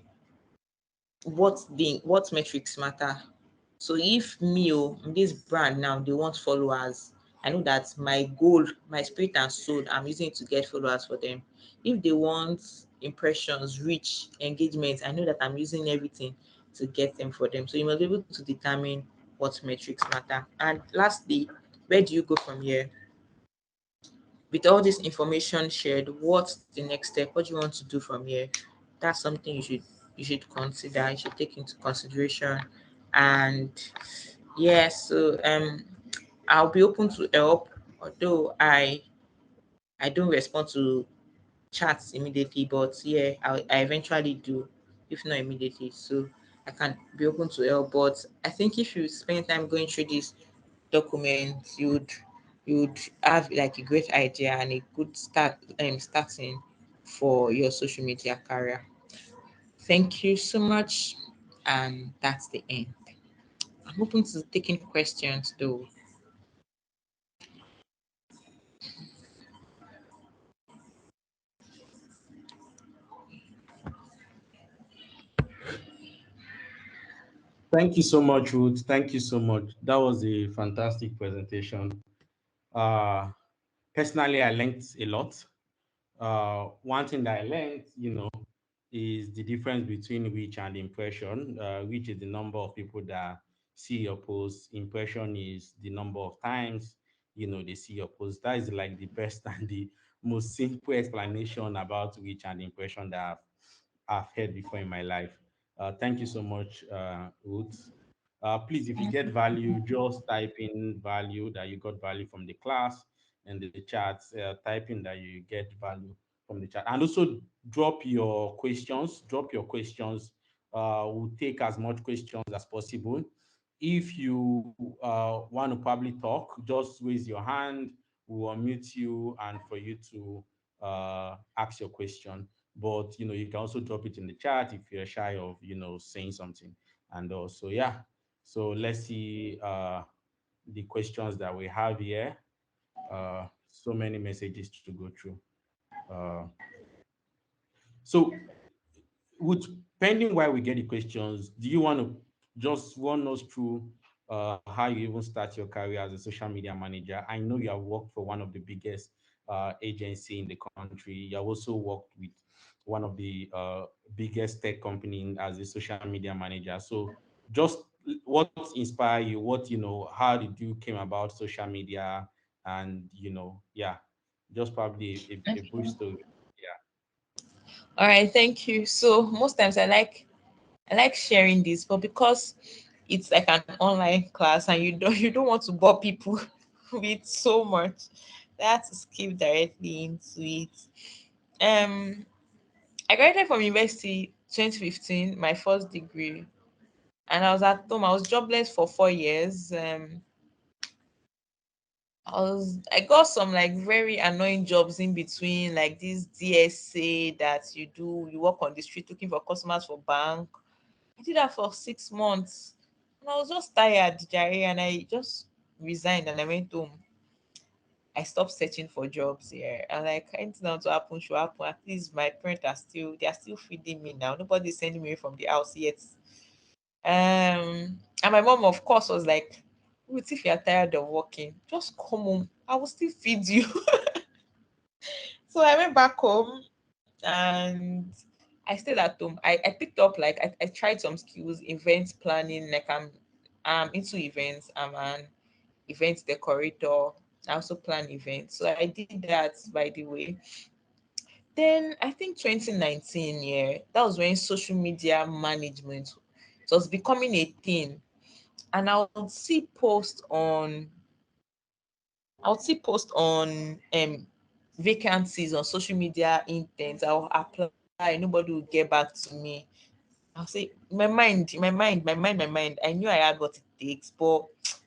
what metrics matter. So if me or this brand now they want followers, I know that my goal, my spirit and soul, I'm using it to get followers for them. If they want impressions, reach, engagement, I know that I'm using everything to get them for them. So you must be able to determine what metrics matter. And lastly, where do you go from here? With all this information shared, what's the next step? What do you want to do from here? That's something you should consider, you should take into consideration. And yeah, so I'll be open to help, although I don't respond to chats immediately, but yeah, I eventually do, if not immediately. So I can be open to help. But I think if you spend time going through this document, you would have like a great idea and a good starting for your social media career. Thank you so much, and that's the end. I'm open to taking questions though. Thank you so much, Ruth. Thank you so much. That was a fantastic presentation. Uh, Personally, I learned a lot. One thing that I learned, is the difference between reach and impression. Reach is the number of people that see your post. Impression is the number of times, they see your post. That is like the best and the most simple explanation about reach and impression that I've heard before in my life. Thank you so much, Ruth. Please, if you get value, just type in value, that you got value from the class, and the chat. Type in that you get value from the chat, and also drop your questions. Drop your questions. We'll take as much questions as possible. If you want to probably talk, just raise your hand. We'll unmute you, and for you to ask your question. But you can also drop it in the chat if you're shy of saying something. And also, yeah. So let's see the questions that we have here. So many messages to go through. Uh, so, would pending while we get the questions, do you want to just run us through how you even start your career as a social media manager? I know you have worked for one of the biggest agency in the country. You have also worked with one of the biggest tech company as a social media manager. So, just what inspired you? How did you came about social media? And yeah, just probably a brief story. Yeah. All right, thank you. So most times I like sharing this, but because it's like an online class and you don't want to bore people with so much, I have to skip directly into it. Um, I graduated from university 2015, my first degree, and I was at home. I was jobless for 4 years. I got some like very annoying jobs in between, like this DSA that you work on the street looking for customers for bank. I did that for 6 months, and I was just tired, Jerry, and I just resigned and I went home. I stopped searching for jobs here. And like anything that to happen should happen. At least my parents they are still feeding me now. Nobody's sending me from the house yet. And my mom, of course, was like, "Ruth, if you're tired of working, just come home. I will still feed you." So I went back home and I stayed at home. I picked up like I tried some skills, event planning, like I'm into events. I'm an event decorator. I also plan events. So I did that, by the way. Then I think 2019, yeah, that was when social media management, it was becoming a thing. And I would see post on vacancies on social media intents. I'll apply, nobody will get back to me. I'll say my mind, I knew I had what it takes, but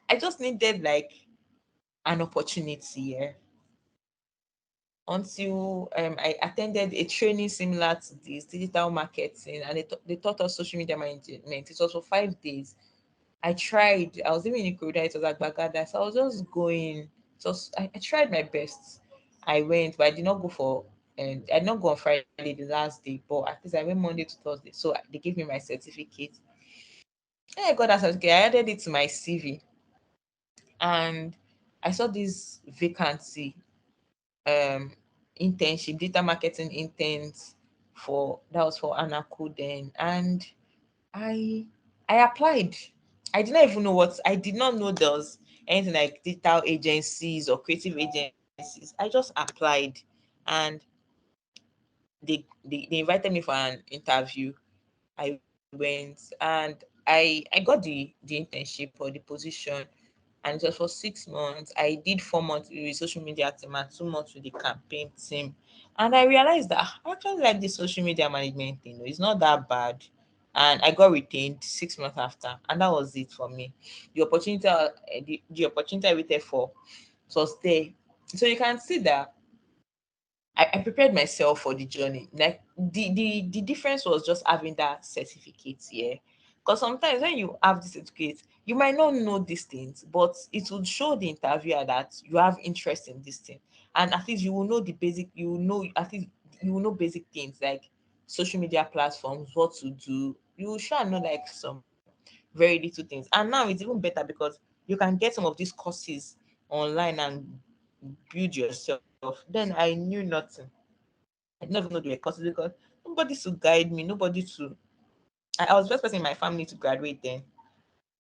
I just needed like an opportunity. Yeah. until I attended a training similar to this digital marketing, and they taught us social media management. It was for 5 days. I tried. I was even in Korea. It was like Bagada. So I was just going. I tried my best. I went, but I did not go for. And I did not go on Friday, the last day. But at least I went Monday to Thursday. So they gave me my certificate. And I got that certificate. I added it to my CV, and I saw this vacancy, um, internship, data marketing interns for that was for Anaco then, and I I applied. I did not even know what I did not know there was anything like digital agencies or creative agencies. I just applied, and they invited me for an interview. I went, and I got the internship or the position, and it was for 6 months. I did 4 months with the social media team and 2 months with the campaign team. And I realized that I actually like this social media management thing. It's not that bad. And I got retained 6 months after, and that was it for me. The opportunity I waited for was there. So you can see that I prepared myself for the journey. Like the difference was just having that certificate here. Because sometimes when you have the certificate, you might not know these things, but it would show the interviewer that you have interest in this thing. And at least you will know the basic, you will know at least you will know basic things like social media platforms, what to do. You will sure know like some very little things. And now it's even better because you can get some of these courses online and build yourself. Then I knew nothing. I didn't even know they were courses because nobody to guide me, nobody to. I was the first person in my family to graduate then.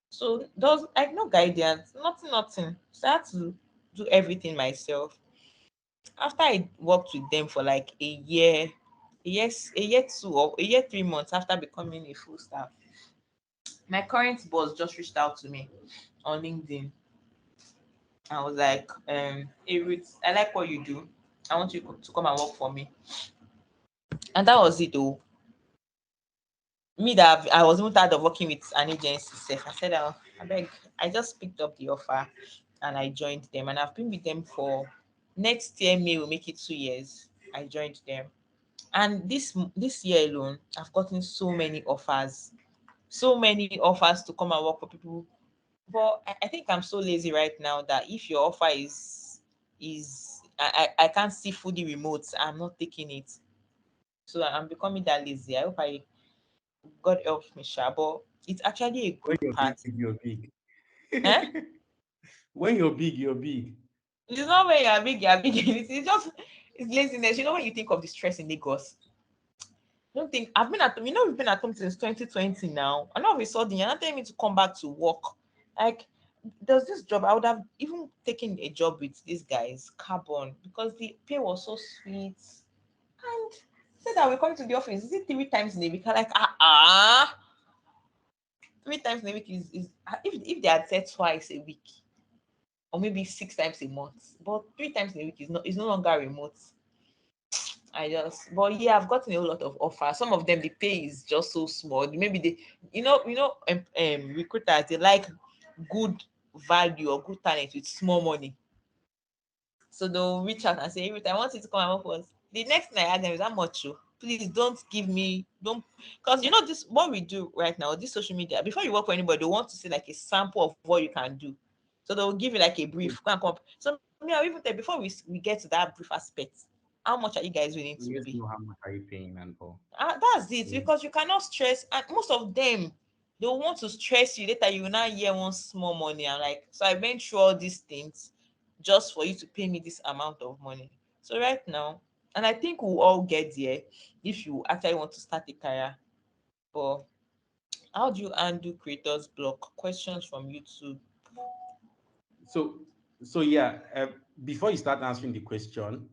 So there was like no guidance, nothing. So I had to do everything myself. After I worked with them for like a year two or a year 3 months after becoming a full staff, my current boss just reached out to me on LinkedIn. I was like, hey Ruth, I like what you do. I want you to come and work for me. And that was it though. Me that I was even tired of working with an agency self. I said, oh, I beg. I just picked up the offer and I joined them. And I've been with them for next year, May will make it 2 years. I joined them. And this year alone, I've gotten so many offers to come and work for people. But I think I'm so lazy right now that if your offer is I can't see fully remote, I'm not taking it. So I'm becoming that lazy. I hope I God helps me, Sha. But it's actually a When good you're big, part. you're big. Eh? When you're big, you're big. It's not when you're big, you're big. It's just it's laziness. You know when you think of the stress in Lagos, I don't think I've been at home. You know we've been at home since 2020 now. And all of a sudden you're not telling me to come back to work. Like there's this job I would have even taken a job with these guys, Carbon, because the pay was so sweet. And said that we're coming to the office. Is it 3 times in a week? I'm like 3 times in a week is if they had said twice a week or maybe 6 times a month, but 3 times in a week is no longer remote. But yeah, I've gotten a whole lot of offers. Some of them the pay is just so small. Maybe they, recruiters they like good value or good talent with small money. So they'll reach out and say, every time I want you to come and work for us. The next thing I ask them is how much you please don't give me don't because you know this what we do right now, this social media, before you work for anybody, they want to see like a sample of what you can do. So they'll give you like a brief, go and come. So me, I'll even tell before we get to that brief aspect, how much are you guys willing to Let's pay? know how much are you paying and all. That's it, So, because you cannot stress, and most of them they will want to stress you later. You will not hear one small money. And like, so I went through all these things just for you to pay me this amount of money. So right now, and I think we'll all get there if you actually want to start a career. But how do you undo creators block? Questions from YouTube. so, so yeah. Before you start answering the question,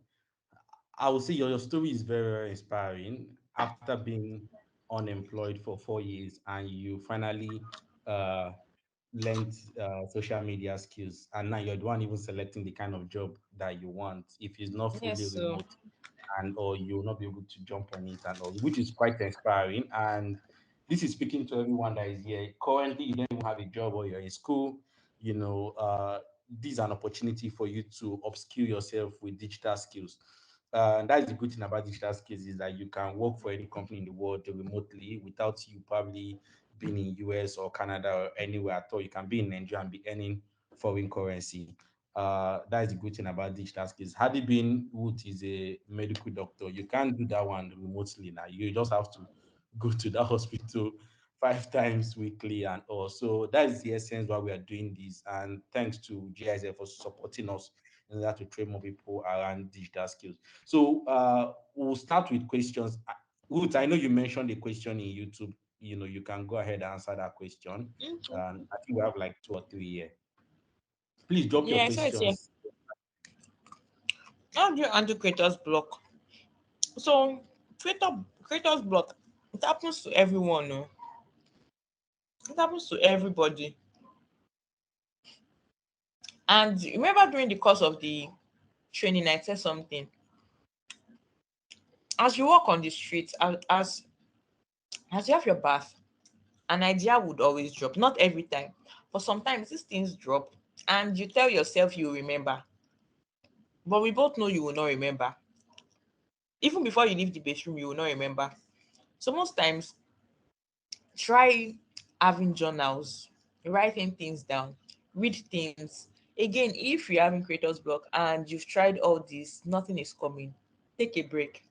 I would say your story is very, very inspiring. After being unemployed for 4 years and you finally uh, learned social media skills, and now you're the one even selecting the kind of job that you want. If it's not fully Yes, so remote, and or you'll not be able to jump on it and all, which is quite inspiring. And this is speaking to everyone that is here. Currently, you don't even have a job or you're in school. You know, this is an opportunity for you to upskill yourself with digital skills. And that's the good thing about digital skills is that you can work for any company in the world remotely without you probably being in US or Canada or anywhere at all. You can be in Nigeria and be earning foreign currency. That is the good thing about digital skills. Had it been Woot is a medical doctor, you can't do that one remotely now. You just have to go to the hospital 5 times weekly and all. So that is the essence why we are doing this. And thanks to GIZ for supporting us in order to train more people around digital skills. So we'll start with questions. Ruth, I know you mentioned a question in YouTube. You know, you can go ahead and answer that question. And I think we have like two or three here. Please drop your Yeah, so it's here. questions. How do you undo creators block? So creators block. It happens to everyone, no? It happens to everybody. And remember during the course of the training, I said something. As you walk on the street, as you have your bath, an idea would always drop. Not every time, but sometimes these things drop, and you tell yourself you remember. But we both know you will not remember. Even before you leave the bedroom, you will not remember. So most times, try having journals, writing things down, read things. Again, if you're having creator's block and you've tried all this, nothing is coming. Take a break.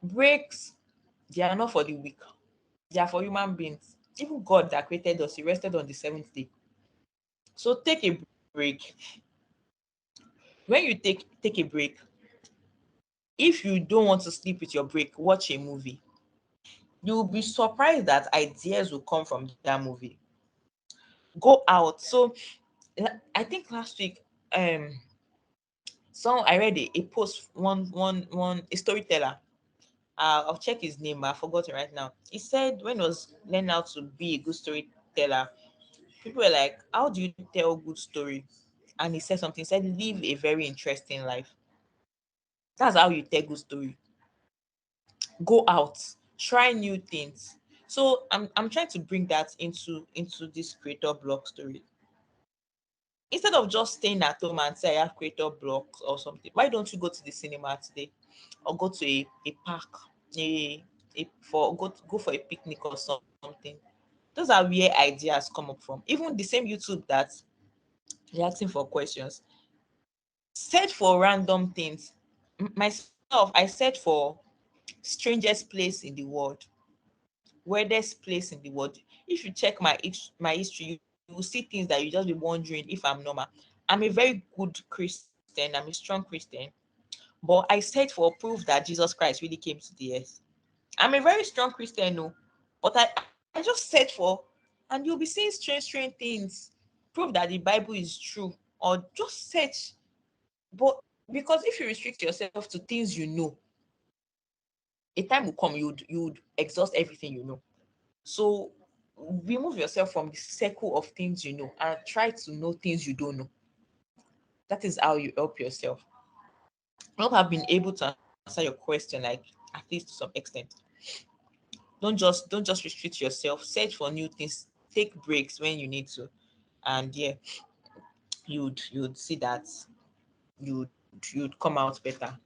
Breaks, they are not for the weak. They are for human beings. Even God that created us, He rested on the seventh day. So take a break. When you take a break, if you don't want to sleep with your break, watch a movie. You will be surprised that ideas will come from that movie. Go out. So I think last week, so I read a post, one a storyteller. I'll check his name, but I forgot it right now. He said when he was learning how to be a good storyteller, people were like, "How do you tell good story?" And he said something. He said, "Live a very interesting life." That's how you tell good story. Go out, try new things. So I'm trying to bring that into this creator block story. Instead of just staying at home and say I have creator blocks or something, why don't you go to the cinema today, or go to a park, a for go for a picnic or something? Those are where ideas come up from. Even the same YouTube that you're asking for questions, search for random things. Myself, I search for strangest place in the world, weirdest place in the world. If you check my history, you will see things that you just be wondering if I'm normal. I'm a very good Christian. I'm a strong Christian, but I search for proof that Jesus Christ really came to the earth. I'm a very strong Christian, no, but I just search for, and you'll be seeing strange things, proof that the Bible is true, or just search. But because if you restrict yourself to things you know, a time will come you would exhaust everything you know. So remove yourself from the circle of things you know and try to know things you don't know. That is how you help yourself. I hope I've been able to answer your question, like at least to some extent. Don't just restrict yourself. Search for new things. Take breaks when you need to, and yeah, you'd see that you'd come out better.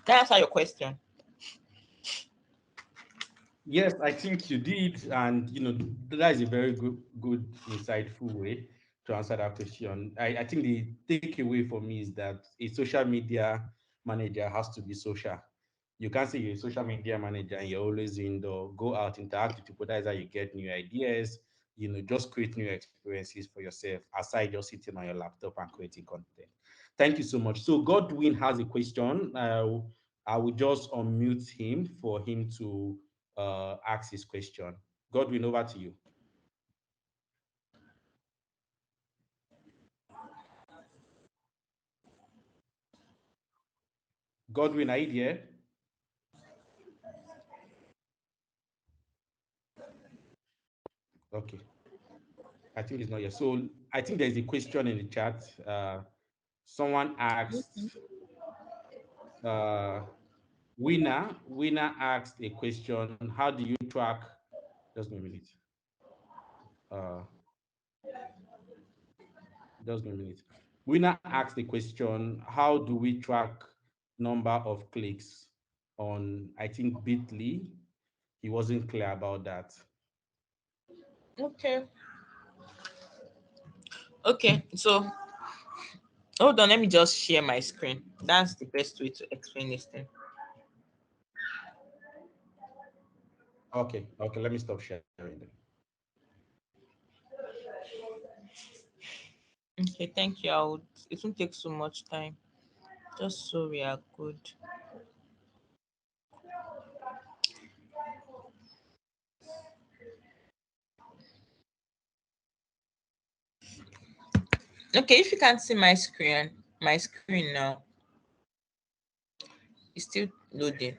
Can I answer your question? Yes, I think you did, and that is a very good, insightful way to answer that question. I think the takeaway for me is that a social media manager has to be social. You can't say you're a social media manager and you're always indoor. Go out, interact with people. That is how you get new ideas. Just create new experiences for yourself aside just sitting on your laptop and creating content. Thank you so much. So Godwin has a question. I will just unmute him for him to ask his question. Godwin, over to you. Godwin, are you there? Okay, I think he's not here. So I think there's a question in the chat. Someone asked, uh, winner asked a question. How do you track? Just a minute. Uh, Just a minute. Winner asked the question, how do we track number of clicks on, I think, Bitly? He wasn't clear about that. Okay. Okay. So hold on, let me just share my screen. That's the best way to explain this thing. Okay, let me stop sharing then. Okay, thank you. I would it won't take so much time. Just so we are good. Okay, if you can't see my screen now, it's still loading.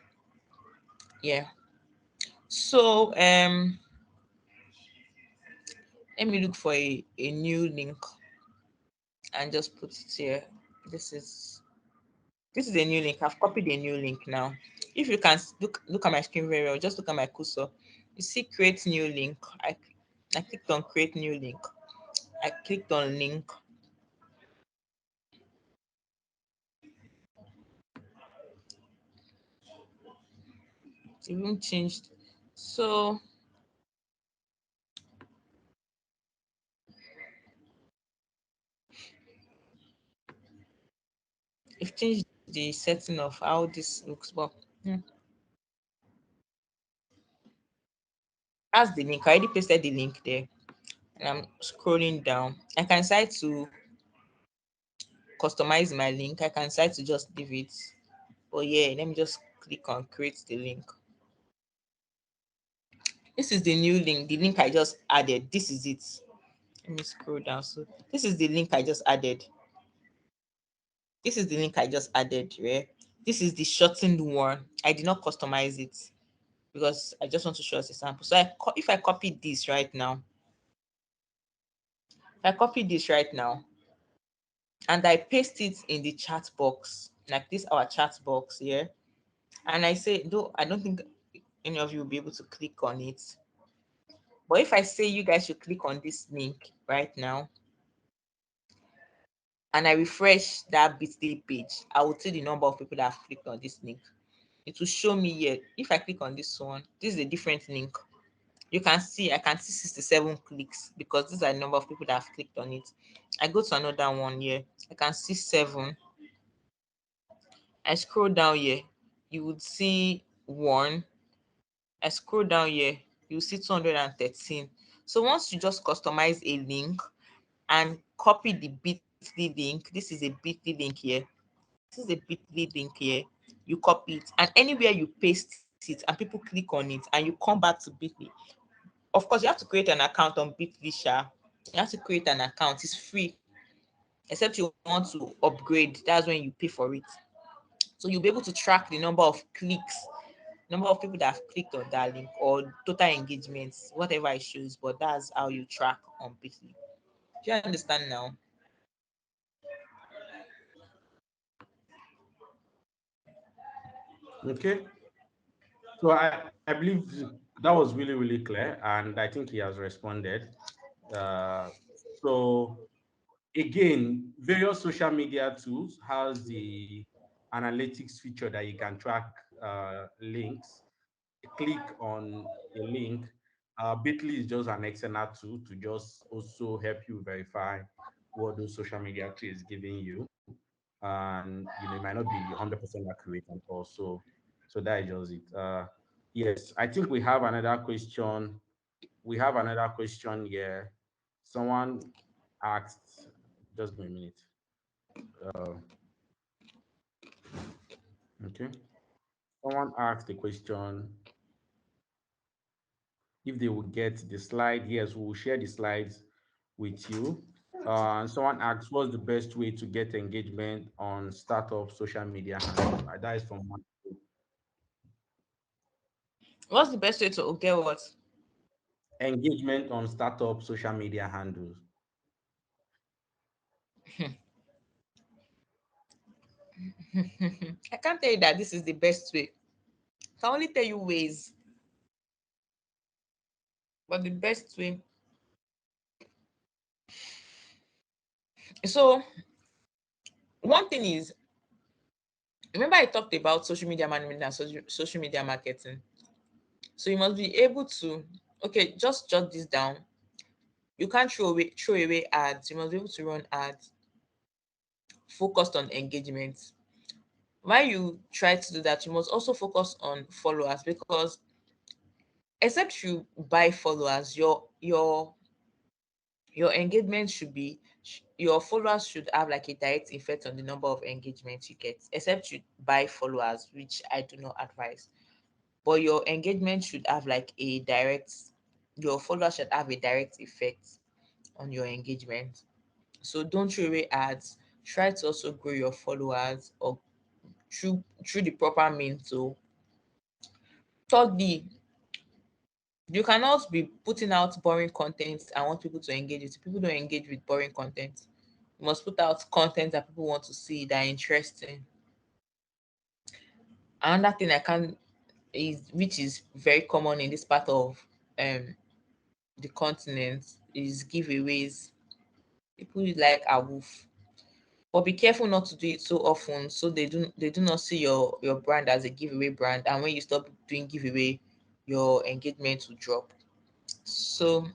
Yeah. So let me look for a new link and just put it here. This is this is a new link. I've copied a new link now. If you can look at my screen very well, just look at my cursor. You see create new link. I clicked on create new link. I clicked on link. It won't changed. So it changed the setting of how this looks, but hmm, that's the link. I already pasted the link there. And I'm scrolling down. I can decide to customize my link. I can decide to just leave it. But yeah, let me just click on create the link. This is the new link, the link I just added. This is it. Let me scroll down. So this is the link I just added. This is the link I just added. Right? This is the shortened one. I did not customize it because I just want to show us a sample. So if I copy this right now, if I copy this right now and I paste it in the chat box, like this our chat box here, and I say, though I don't think any of you will be able to click on it. But if I say you guys should click on this link right now, and I refresh that Bitly page, I will see the number of people that have clicked on this link. It will show me here. If I click on this one, this is a different link. You can see I can see 67 clicks because these are the number of people that have clicked on it. I go to another one here. I can see 7. I scroll down here. You would see 1. I scroll down here, you see 213. So once you just customize a link and copy the Bitly link, this is a Bitly link here. This is a Bitly link here. You copy it, and anywhere you paste it and people click on it, and you come back to Bitly. Of course, you have to create an account on Bitly, Sha. You have to create an account. It's free, except you want to upgrade. That's when you pay for it. So you'll be able to track the number of clicks, number of people that have clicked on that link, or total engagements, whatever it shows. But that's how you track on Bitly. Do you understand now? Okay. So I believe that was really, really clear, and I think he has responded. Uh, so again, various social media tools has the analytics feature that you can track links. Click on a link. Bitly is just an external tool to just also help you verify what those social media tools is giving you, and it might not be 100% accurate and also. So that is just it. Yes, I think we have another question. We have another question here. Someone asked, just give me a minute. Uh, okay. Someone asked the question if they will get the slide. Yes, we will share the slides with you. And someone asked, what's the best way to get engagement on startup social media handle? That is from What's the best way to get what? engagement on startup social media handles. I can't tell you that this is the best way. I can only tell you ways, but the best way So one thing is, remember I talked about social media management and social media marketing. So you must be able to, okay, just jot this down. You can't throw away ads. You must be able to run ads focused on engagement. While you try to do that, you must also focus on followers, because except you buy followers, your engagement should be, your followers should have like a direct effect on the number of engagements you get, except you buy followers, which I do not advise. But your engagement should have like a direct, your followers should have a direct effect on your engagement. So don't throw away ads. Try to also grow your followers, or through the proper means. So thirdly, you cannot be putting out boring content and want people to engage with. People don't engage with boring content. You must put out content that people want to see, that are interesting. Another thing I can is, which is very common in this part of um the continent, is giveaways. People like a woof. But be careful not to do it so often, so they do not see your brand as a giveaway brand, and when you stop doing giveaway, your engagement will drop. So,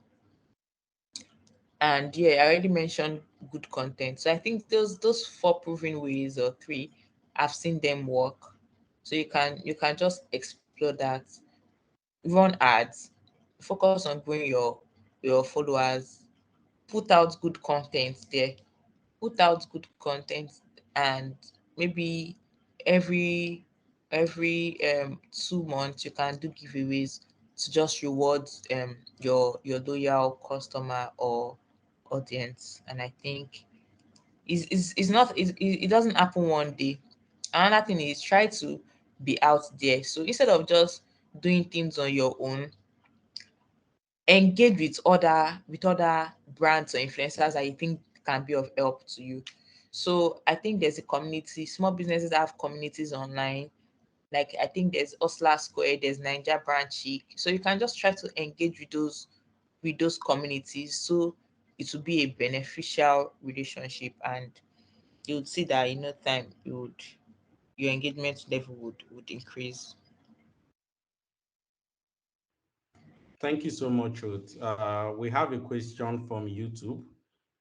and yeah, I already mentioned good content. So I think those four proven ways, or three, I've seen them work. So you can just explore that. Run ads, focus on growing your followers, put out good content there. Put out good content, and maybe every every 2 months you can do giveaways to just reward your loyal customer or audience. And I think it's not it doesn't happen one day. Another thing is, try to be out there. So instead of just doing things on your own, engage with other brands or influencers that you think can be of help to you. So I think there's a community. Small businesses have communities online. Like I think there's Osla Square, there's Ninja Brand Chic. So you can just try to engage with those communities. So it will be a beneficial relationship, and you would see that in no time your engagement level would increase. Thank you so much, Ruth. We have a question from YouTube,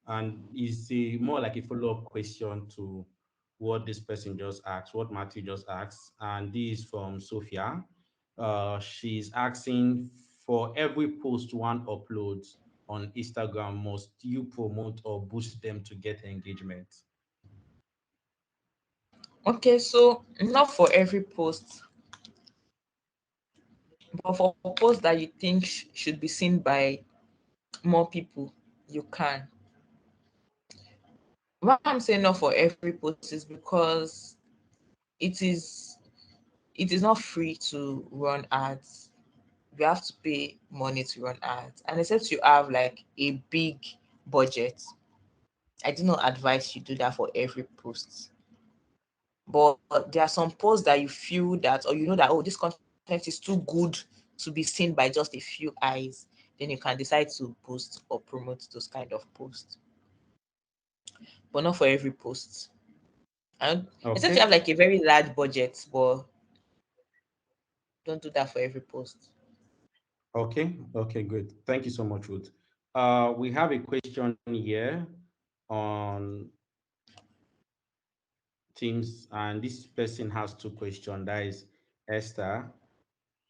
and it's more like a follow-up question to what this person just asked, what Matthew just asked. And this is from Sophia. She's asking, for every post one uploads on Instagram, must you promote or boost them to get engagement? Okay, so not for every post, but for posts that you think should be seen by more people, you can. Why I'm saying not for every post is because it is it is not free to run ads. You have to pay money to run ads, and except you have like a big budget, I do not advise you do that for every post. But there are some posts that you feel that, or you know that, oh, this content is too good to be seen by just a few eyes, then you can decide to post or promote those kind of posts, but not for every post. And except you have Okay. like a very large budget, but don't do that for every post. Okay. Okay, good. Thank you so much, Ruth. We have a question here on Teams, and this person has two questions. That is Esther.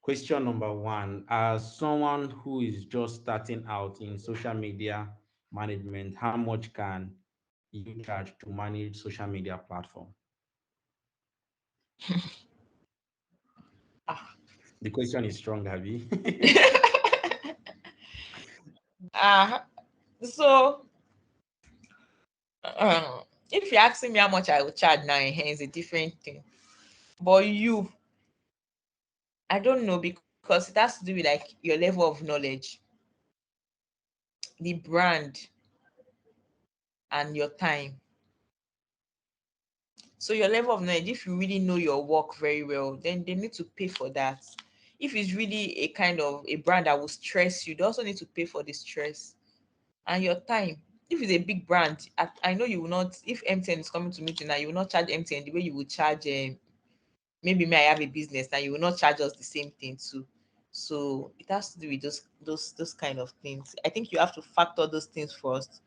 Question number one: as someone who is just starting out in social media management, how much can you charge to manage social media platform? Ah. The question is strong, Abby. Ah, so if you're asking me how much I will charge now, it's a different thing. But I don't know, because it has to do with like your level of knowledge, the brand, and your time. So your level of knowledge, if you really know your work very well, then they need to pay for that. If it's really a kind of a brand that will stress you, they also need to pay for the stress and your time. if it's a big brand, I know you will not. If MTN is coming to meeting now, you will not charge MTN the way you would charge. Maybe me, I have a business now, you will not charge us the same thing too. So it has to do with those kind of things. I think you have to factor those things first.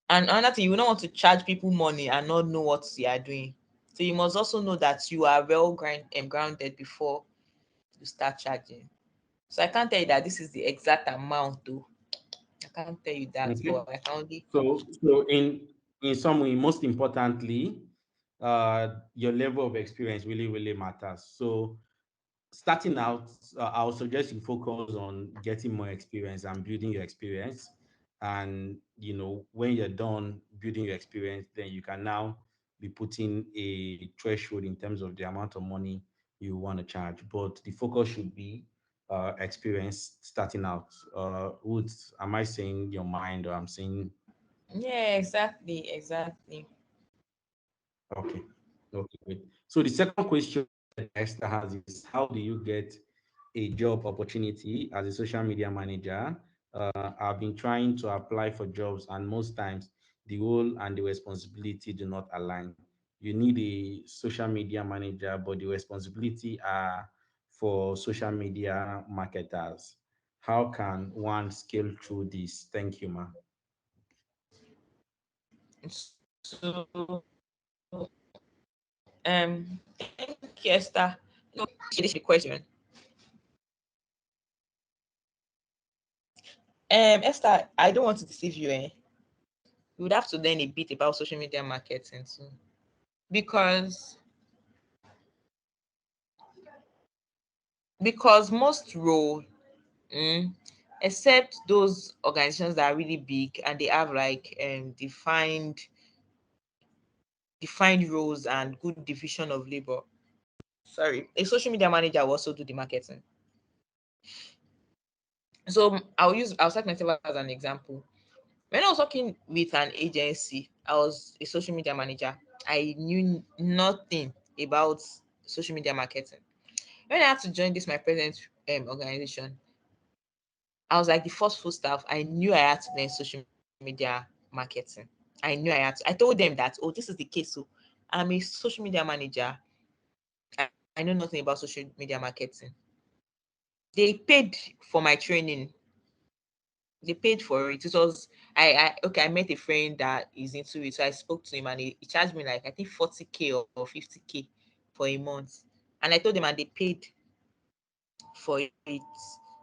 And another thing, you will not want to charge people money and not know what you are doing. So you must also know that you are grounded before you start charging. So I can't tell you that this is the exact amount though. I can't tell you that, but Okay. I can only. So in summary, most importantly, your level of experience really matters. So starting out, I would suggest you focus on getting more experience and building your experience. And when you're done building your experience, then you can now be putting a threshold in terms of the amount of money you want to charge. But the focus should be experience starting out. Would Am I saying your mind, or I'm saying Yeah, exactly. okay? Okay, great. So the second question Esther has is, how do you get a job opportunity as a social media manager? I've been trying to apply for jobs, and most times the role and the responsibility do not align. You need a social media manager, but the responsibility are for social media marketers. How can one scale through this? Thank you, ma. So thank you, Esther. This is the question. Esther, I don't want to deceive you, eh? You would have to learn a bit about social media marketing too. Because most role, mm, except those organizations that are really big and they have like defined roles and good division of labor. Sorry, a social media manager will also do the marketing. So I'll cite myself as an example. When I was working with an agency, I was a social media manager. I knew nothing about social media marketing. When I had to join this my present organization, I was like the first full staff. I knew I had to learn social media marketing. I knew I had to. I told them that, oh, this is the case. So I'm a social media manager. I know nothing about social media marketing. They paid for my training. They paid for it. It was I met a friend that is into it. So I spoke to him and he charged me like I think 40K or 50K for a month. And I told them and they paid for it.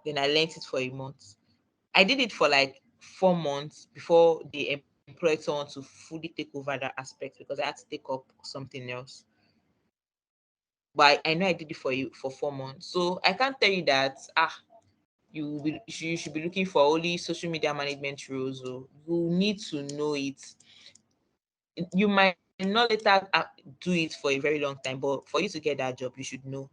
Then I learned it for a month. I did it for like 4 months before they employed someone to fully take over that aspect because I had to take up something else. But I know I did it for 4 months. So I can't tell you that you should be looking for only social media management roles. Or you need to know it. You might not later do it for a very long time, but for you to get that job, you should know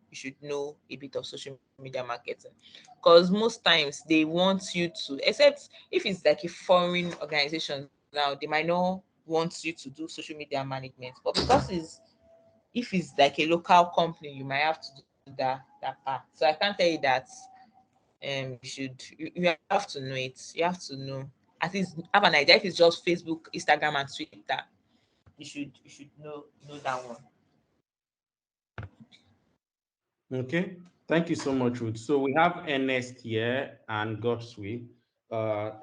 a bit of social media marketing. Because most times they want you to, except if it's like a foreign organization now, they might not want you to do social media management. But because if it's like a local company, you might have to do that part. So I can't tell you that you have to know it. You have to know, at least have an idea. If it's just Facebook, Instagram, and Twitter, you should know that one. Okay, thank you so much, Ruth. So we have Ernest here and Godswill.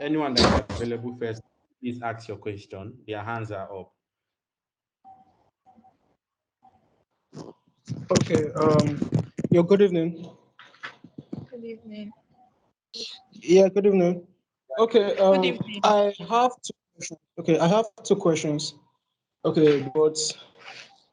Anyone that is available first, please ask your question. Their hands are up. Okay. Yeah. Good evening. Good evening. Yeah. Good evening. Okay. Good evening. I have two questions. Okay. I have two questions. Okay, but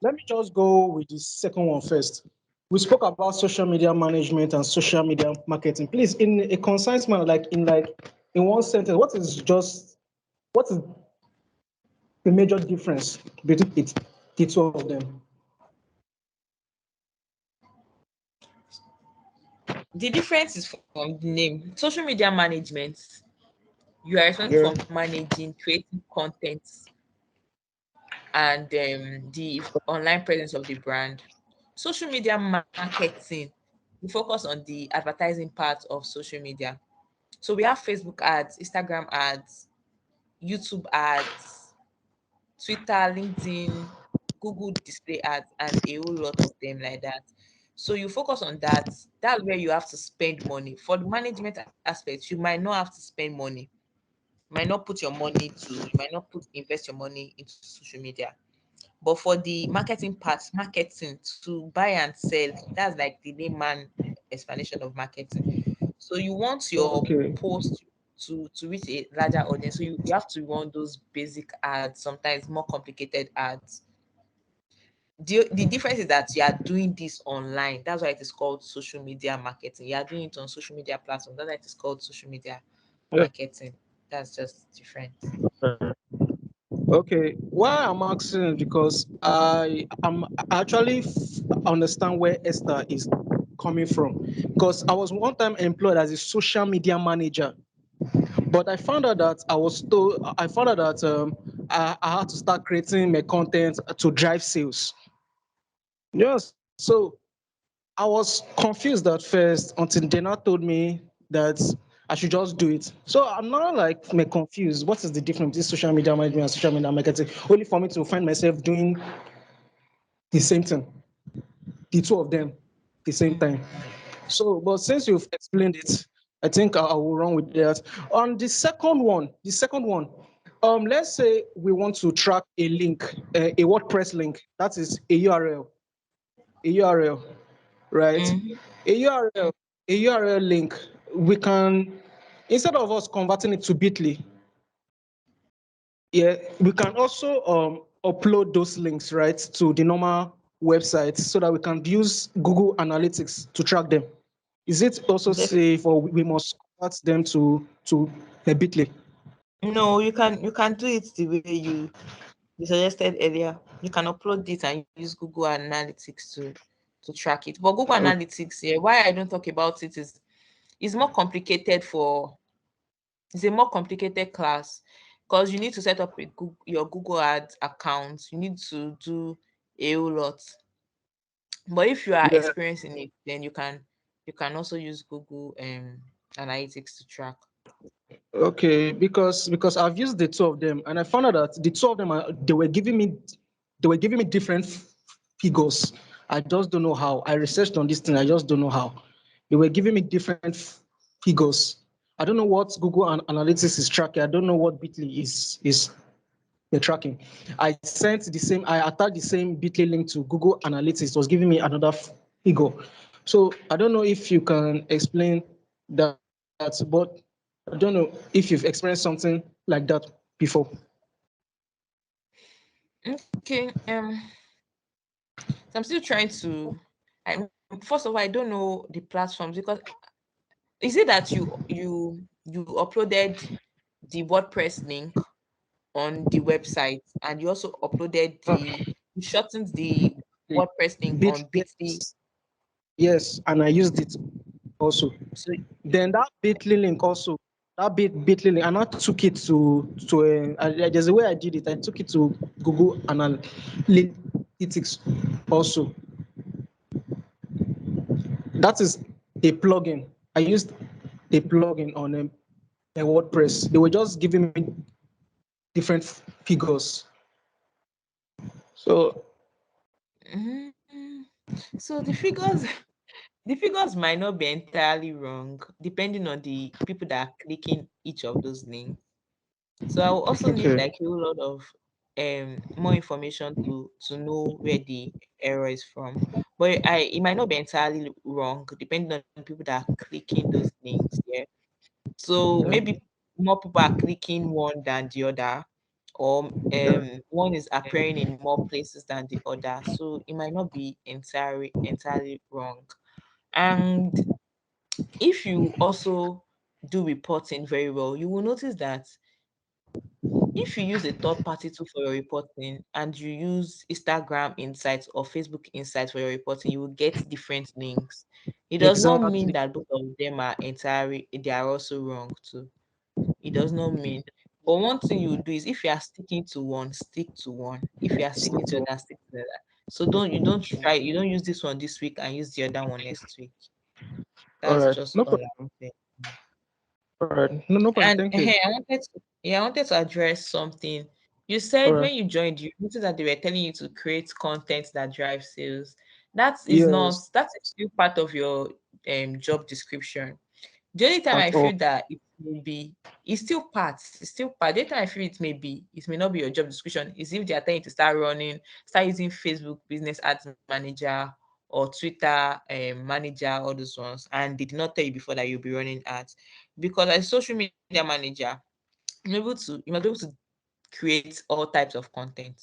let me just go with the second one first. We spoke about social media management and social media marketing. Please, in a concise manner, in one sentence, what is the major difference between the two of them? The difference is from the name. Social media management, you are responsible for Yeah. managing, creating content, and the online presence of the brand. Social media marketing, we focus on the advertising part of social media. So we have Facebook ads, Instagram ads, YouTube ads, Twitter, LinkedIn, Google display ads, and a whole lot of them like that. So you focus on that. That's where you have to spend money. For the management aspect, you might not have to spend money. You might not put your money to, you might not put invest your money into social media. But for the marketing part, marketing to buy and sell, that's like the layman explanation of marketing. So you want your Okay. post to reach a larger audience. So you have to run those basic ads, sometimes more complicated ads. The difference is that you are doing this online. That's why it is called social media marketing. You are doing it on social media platforms. That's why it is called social media Yeah. marketing. That's just different. Okay. Why I'm asking is because I am actually understand where Esther is coming from. Because I was one time employed as a social media manager, but I found out that I had to start creating my content to drive sales. Yes. So I was confused at first until they now told me that I should just do it. So I'm now like me confused. What is the difference between social media management and social media marketing? Only for me to find myself doing the same thing, the two of them, the same Mm. time. So, but since you've explained it, I think I will run with that. On the second one, let's say we want to track a link, a WordPress link. That is a URL, right? Mm-hmm. A URL, a URL link. We can, instead of us converting it to Bitly, yeah, we can also upload those links, right, to the normal websites so that we can use Google Analytics to track them. Is it also safe, or we must convert them to a Bitly? No, you can do it the way you suggested earlier. You can upload it and use Google Analytics to track it. But Google Analytics, yeah, why I don't talk about it is it's more complicated for it's a more complicated class because you need to set up your Google Ads account. You need to do a whole lot. But if you are Yeah. experienced in it, then you can also use Google Analytics to track. Okay, because I've used the two of them, and I found out that the two of them they were giving me different figures. I just don't know how. I researched on this thing. I just don't know how. They were giving me different figures. I don't know what Google Analytics is tracking. I don't know what Bitly is the tracking. I sent the same. I attached the same Bitly link to Google Analytics. It was giving me another figure. So I don't know if you can explain that, but I don't know if you've experienced something like that before. Okay. So I'm still trying to. First of all, I don't know the platforms because is it that you uploaded the WordPress link on the website and you also uploaded Ah, you shortened the the WordPress link Bit, on Bitly. yes, yes, and I used it also. So Then that Bitly link also, that Bitly link, and I took it there's a way I did it. I took it to Google Analytics also. That is a plugin. I used a plugin on a WordPress. They were just giving me different figures. So mhm. So the figures might not be entirely wrong depending on the people that are clicking each of those links. So I will also need okay, like a whole lot of more information to know where the error is from. But it might not be entirely wrong depending on people that are clicking those links. Yeah. So yeah, maybe more people are clicking one than the other, or yeah. one is appearing in more places than the other. So it might not be entirely wrong. And if you also do reporting very well, you will notice that if you use a third party tool for your reporting and you use Instagram Insights or Facebook Insights for your reporting, you will get different links. It does not mean Exactly. that both of them are entirely they are also wrong too. It does not mean. But one thing you do is if you are sticking to one, stick to one. If you are sticking to the other, stick to the other. So you don't use this one this week and use the other one next week. All That's right, just no all problem. I'm saying. All right, no problem. And Thank you. hey, I wanted to Yeah, I wanted to address something. You All said right. when you joined, you noticed that they were telling you to create content that drives sales. That is not, Yes, that's still part of your job description. The only time at I all. feel that it may be, it's still part. The only time I feel it may be, it may not be your job description, is if they are telling you to start using Facebook Business Ads Manager or Twitter Manager, all those ones, and they did not tell you before that you'll be running ads. Because as a social media manager, you must be able to create all types of content,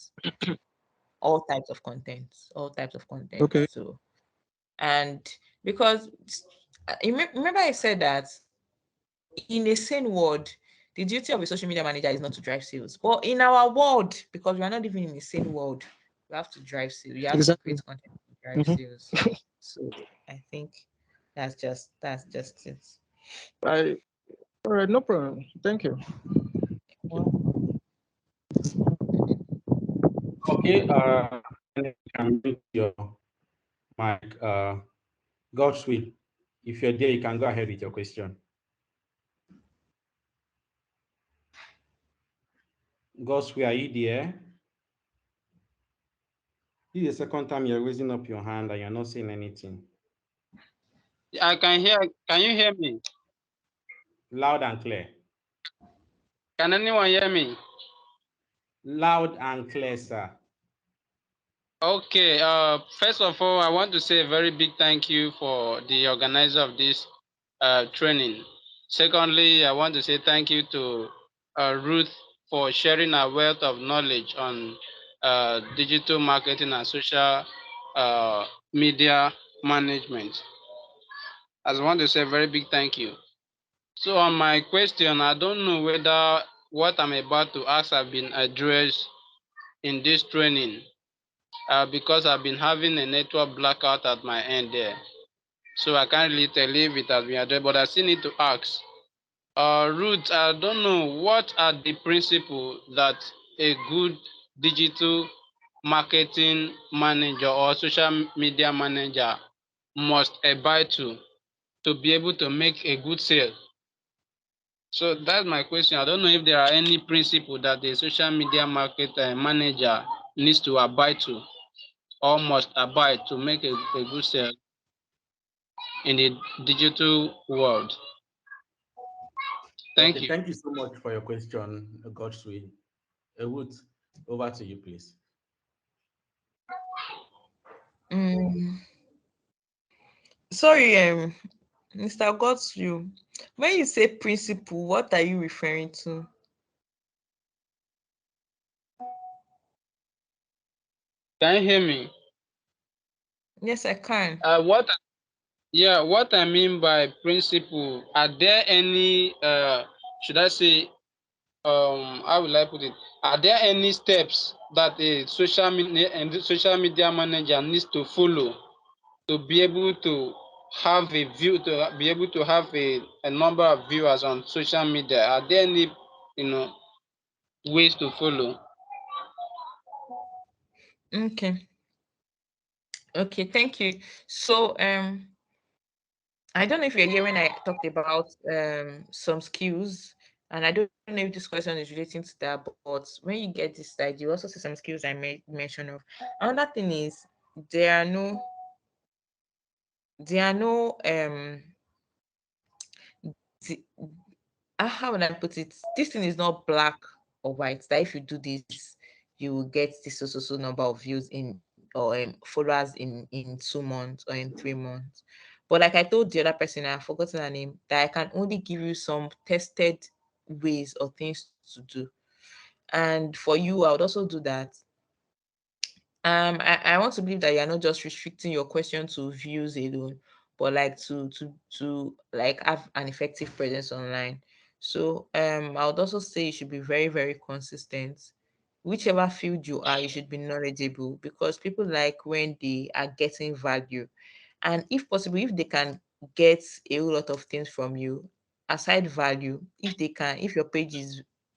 all types of content. Okay. So, and because remember I said that in a sane world, the duty of a social media manager is not to drive sales. But in our world, because we are not living in a sane world, you have to drive sales. You have to Exactly. create content to drive Mm-hmm. sales. So I think that's just it. I All right, no problem. Thank you. Well, Okay, and then you can mute your mic. God's will. If you're there, you can go ahead with your question. God's will, are you there? This is the second time you're raising up your hand and you're not saying anything. I can hear. Can you hear me? Loud and clear. Can anyone hear me? Loud and clear, sir. Okay. First of all, I want to say a very big thank you for the organizer of this training. Secondly, I want to say thank you to Ruth for sharing her wealth of knowledge on digital marketing and social uh, media management. I want to say a very big thank you. So on my question, I don't know whether what I'm about to ask have been addressed in this training because I've been having a network blackout at my end there. So I can't really tell if it has been addressed, but I still need to ask. Ruth, I don't know what are the principles that a good digital marketing manager or social media manager must abide to be able to make a good sale. So that's my question. I don't know if there are any principle that the social media market manager needs to abide to or must abide to make a good sale in the digital world. Thank Okay, you. thank you so much for your question, God's will. Wood, over to you, please. mm, sorry, Mr. Godswill, when you say principle, what are you referring to? Can you hear me? Yes, I can. What? Yeah, what I mean by principle, are there any? Should I say? How will I put it? Are there any steps that a social media manager needs to follow to be able to have a view, to be able to have a number of viewers on social media? Are there any, you know, ways to follow? Okay. Okay, thank you. So, I don't know if you're here when I talked about some skills, and I don't know if this question is relating to that, but when you get this slide, you also see some skills I made mention of. Another thing is there are no there are no the, how would I put it? This thing is not black or white. That if you do this, you will get this so number of views in or followers in 2 months or in 3 months. But like I told the other person, I've forgotten her name, that I can only give you some tested ways or things to do. And for you, I would also do that. I want to believe that you're not just restricting your question to views alone, but like to like have an effective presence online. So I would also say you should be very, very consistent. Whichever field you are, you should be knowledgeable because people like when they are getting value. And if possible, if they can get a whole lot of things from you, aside value, if they can, if your page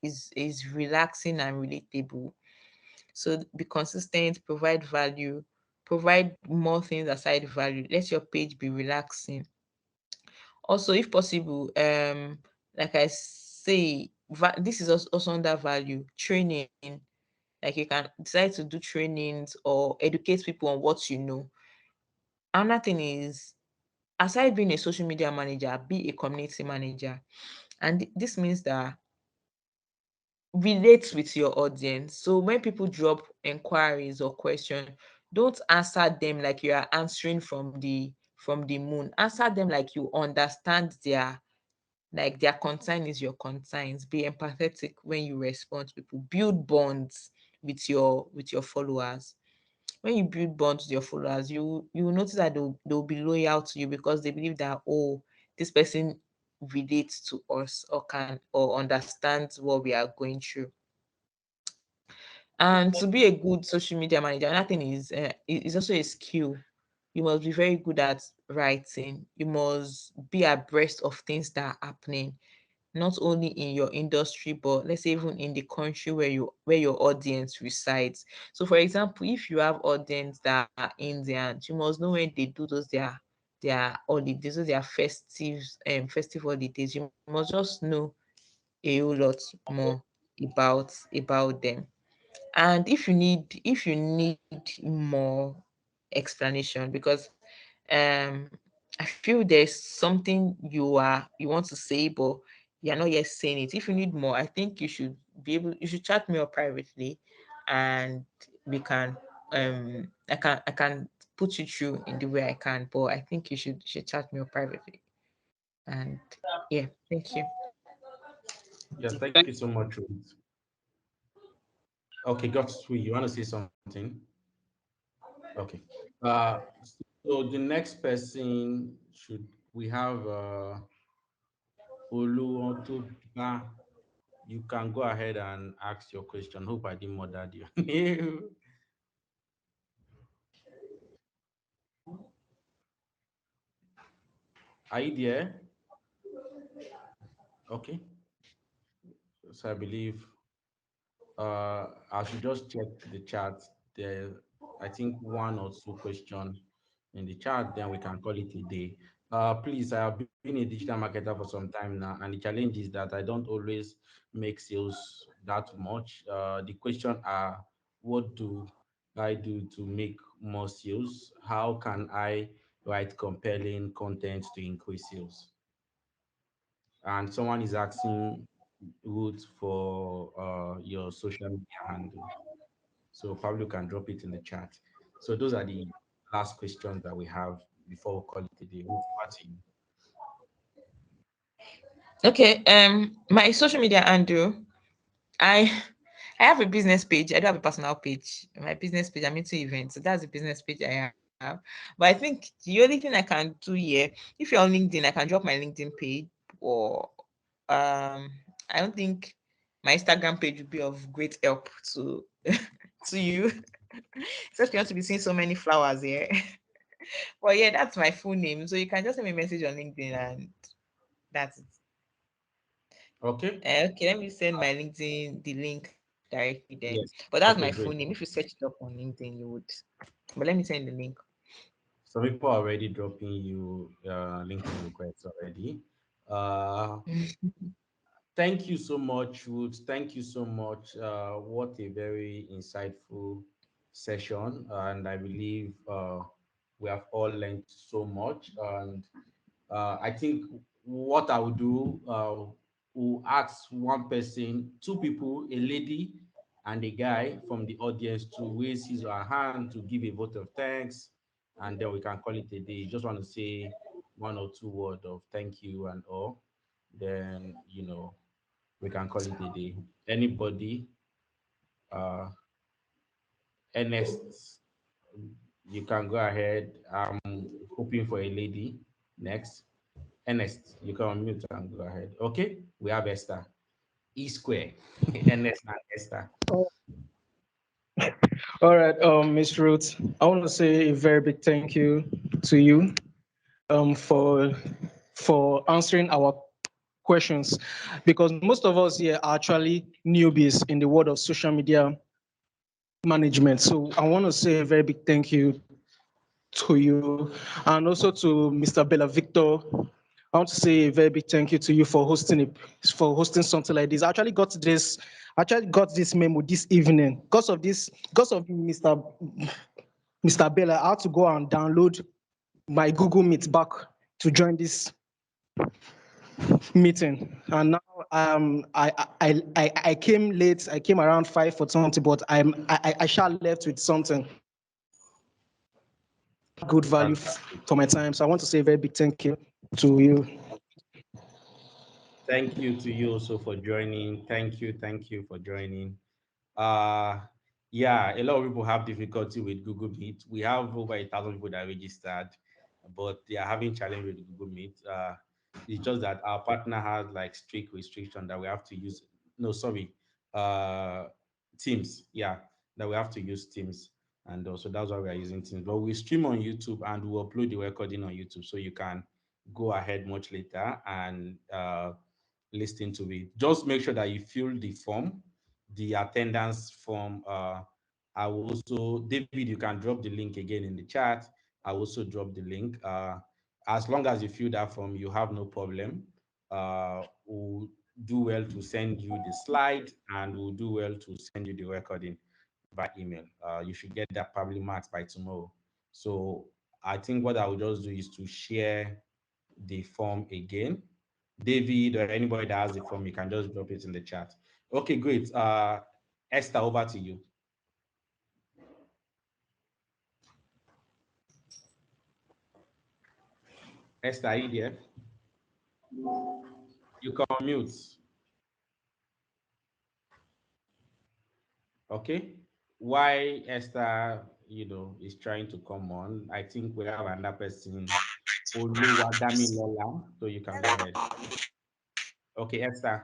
is relaxing and relatable, so be consistent, provide value, provide more things aside value. Let your page be relaxing. Also, if possible, like I say, this is also under value training. Like you can decide to do trainings or educate people on what you know. Another thing is, aside being a social media manager, be a community manager. And this means that relate with your audience. So when people drop inquiries or questions, don't answer them like you are answering from the moon. Answer them like you understand their concern is your concerns. Be empathetic when you respond to people. Build bonds with your followers. When you build bonds with your followers, you will notice that they'll be loyal to you because they believe that, oh, this person relates to us or can or understands what we are going through. And to be a good social media manager, another thing is also a skill. You must be very good at writing. You must be abreast of things that are happening, not only in your industry, but let's say even in the country where your audience resides. So, for example, if you have audience that are Indians, you must know when they do their holidays, those their festive holidays. You must just know a whole lot more about them. And if you need more explanation, because I feel there's something you want to say, but you're not yet saying it. If you need more, I think you should chat me up privately, and we can I can put you through in the way I can, but I think you should chat me up privately. And yeah, thank you. Yeah, thank Thank you so much, Ruth. Okay, got to you. Want to say something? Okay. So the next person should we have Oluwatoba. You can go ahead and ask your question. Hope I didn't murder you. Are you there? Okay. So I believe I should just check the chat. There, I think one or two question in the chat, then we can call it a day. Please, I have been a digital marketer for some time now, and the challenge is that I don't always make sales that much. The question are, what do I do to make more sales? How can I write compelling content to increase sales? And someone is asking Ruth for your social media handle. So Pablo can drop it in the chat. So those are the last questions that we have before we call it a day. Ruth, over to you. Okay, my social media handle, I I have a business page. I don't have a personal page. My business page, I'm into events. So that's the business page I have. But I think the only thing I can do here, if you're on LinkedIn, I can drop my LinkedIn page, or I don't think my Instagram page would be of great help to to you. Except you want to be seeing so many flowers here. But yeah, that's my full name. So you can just send me a message on LinkedIn, and that's it. Okay. Okay, let me send my LinkedIn the link directly there. But Yes. that's my full Okay, name. great. If you search it up on LinkedIn, you would. But let me send the link. Some people are already dropping you LinkedIn requests already. Uh, Thank you so much, Ruth. Thank you so much. What a very insightful session. And I believe we have all learned so much. And I think what I will do, will ask one person, two people, a lady and a guy from the audience to raise his or her hand to give a vote of thanks. And then we can call it a day. Just want to say one or two words of thank you and all. Then, we can call it a day. Anybody, uh, Ernest, you can go ahead. I'm hoping for a lady next. Ernest, you can unmute and go ahead. Okay, we have Esther. E square. Ernest and Esther. All right, Miss Ruth, I want to say a very big thank you to you for answering our questions, because most of us here are actually newbies in the world of social media management. So I want to say a very big thank you to you, and also to Mr. Bella Victor I want to say a very big thank you to you for hosting something like this. I actually got this memo this evening because of you, Mr. Bella. I had to go and download my Google Meet back to join this meeting. And now I came late. I came around 5 for something, but I shall left with something good value Fantastic. for my time. So I want to say a very big thank you to you. Thank you to you also for joining. Thank you for joining. Uh, yeah, a lot of people have difficulty with Google Meet. We have over 1,000 people that registered, but they are having challenge with Google Meet. It's just that our partner has like strict restriction that we have to use. No, sorry, uh, Teams. Yeah, that we have to use Teams, and also that's why we are using Teams. But we stream on YouTube and we upload the recording on YouTube, so you can go ahead much later and listen to it. Just make sure that you fill the form, the attendance form. I will also, David, you can drop the link again in the chat. I will also drop the link. As long as you fill that form, you have no problem. We'll do well to send you the slide and we'll do well to send you the recording by email. You should get that probably max by tomorrow. So I think what I will just do is to share the form again. David or anybody that has the form, you can just drop it in the chat. Okay, great. Esther, over to you. Esther, are you there? You can mute. Okay. Why Esther, is trying to come on, I think we have another person, Oluwadami Lola, so you can go ahead. Okay, Esther,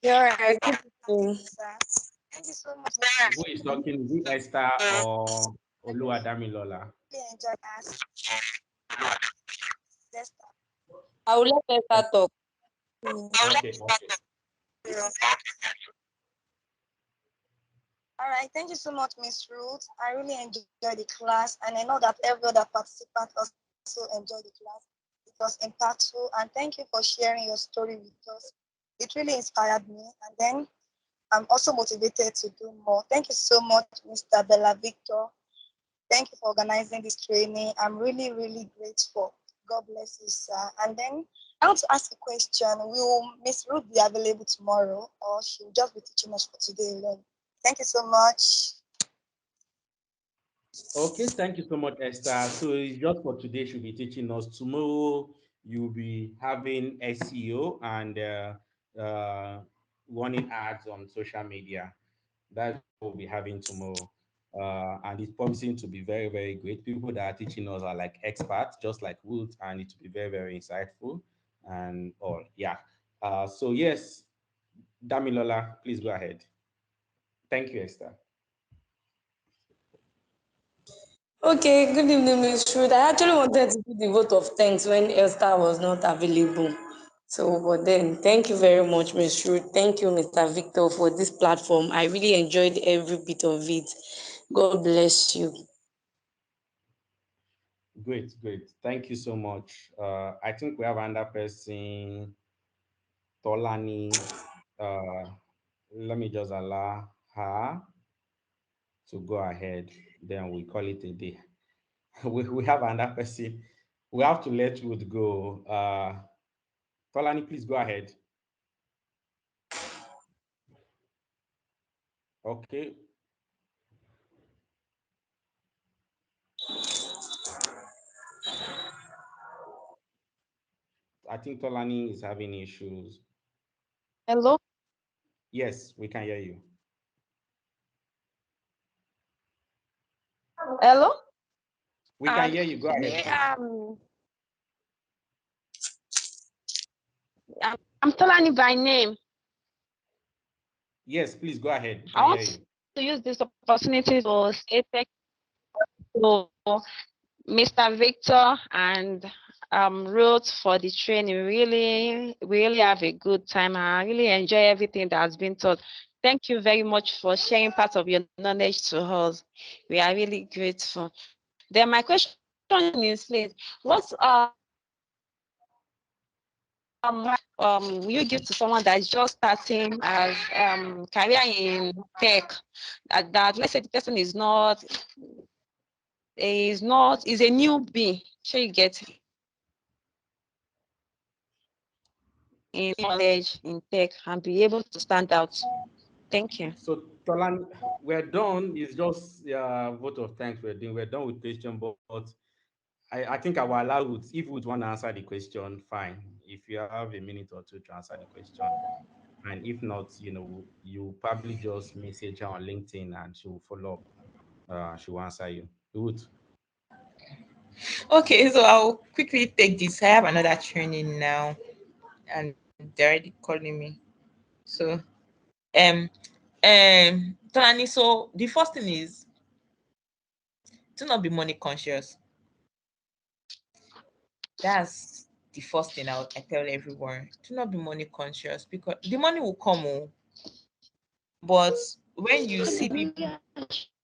Yeah, good evening. Thank you so much. who is talking? Is it Esther or Oluwadami Lola? I will let Okay, Esther talk. okay. All right, thank you so much, Miss Ruth. I really enjoyed the class, and I know that every other participant also enjoyed the class. It was impactful, and thank you for sharing your story with us. It really inspired me, and then I'm also motivated to do more. Thank you so much, Mr. Bella Victor. Thank you for organizing this training. I'm really, really grateful. God bless you, sir. And then I want to ask a question. Will Miss Ruth be available tomorrow, or she'll just be teaching us for today alone? Thank you so much. Okay, thank you so much, Esther. So it's just for today, she'll be teaching us. Tomorrow, you'll be having SEO and running ads on social media. That's what we'll be having tomorrow. And it's promising to be very, very great. People that are teaching us are like experts, just like Ruth, and it will be very, very insightful and all. Yeah. So, yes, Damilola, please go ahead. Thank you, Esther. Okay, good evening, Miss Truth. I actually wanted to do the vote of thanks when Esther was not available. So, but then, thank you very much, Miss Truth. Thank you, Mr. Victor, for this platform. I really enjoyed every bit of it. God bless you. Great, great. Thank you so much. I think we have another person, Tolani. Uh, let me just allow her to go ahead. Then we call it a day. We have another person. We have to let Ruth go. Tolani, please go ahead. Okay. I think Tolani is having issues. Hello, Yes, we can hear you. hello. We can hear you. Go ahead, Me, please. I'm Tolani by name. Yes, please go ahead. We I can want hear you. to use this opportunity to say thank you to Mr. Victor and Ruth for the training. Really have a good time. I really enjoy everything that has been taught. Thank you very much for sharing part of your knowledge to us. We are really grateful. Then my question is please, what you give to someone that is just starting as career in tech, that let's say the person is a newbie, so you get in knowledge in tech and be able to stand out. Thank you. So, Tolan, we're done. It's just vote of thanks we're doing. We're done with question, but I think I will allow Ruth. If Ruth want to answer the question, fine. If you have a minute or two to answer the question, and if not, you probably just message her on LinkedIn and she will follow up. She will answer you. Ruth. Okay, so I'll quickly take this. I have another training now, and they're already calling me. So, um, Tolani, so the first thing is to not be money conscious. That's the first thing I tell everyone. Do not be money conscious because the money will come, oh, but when you see people,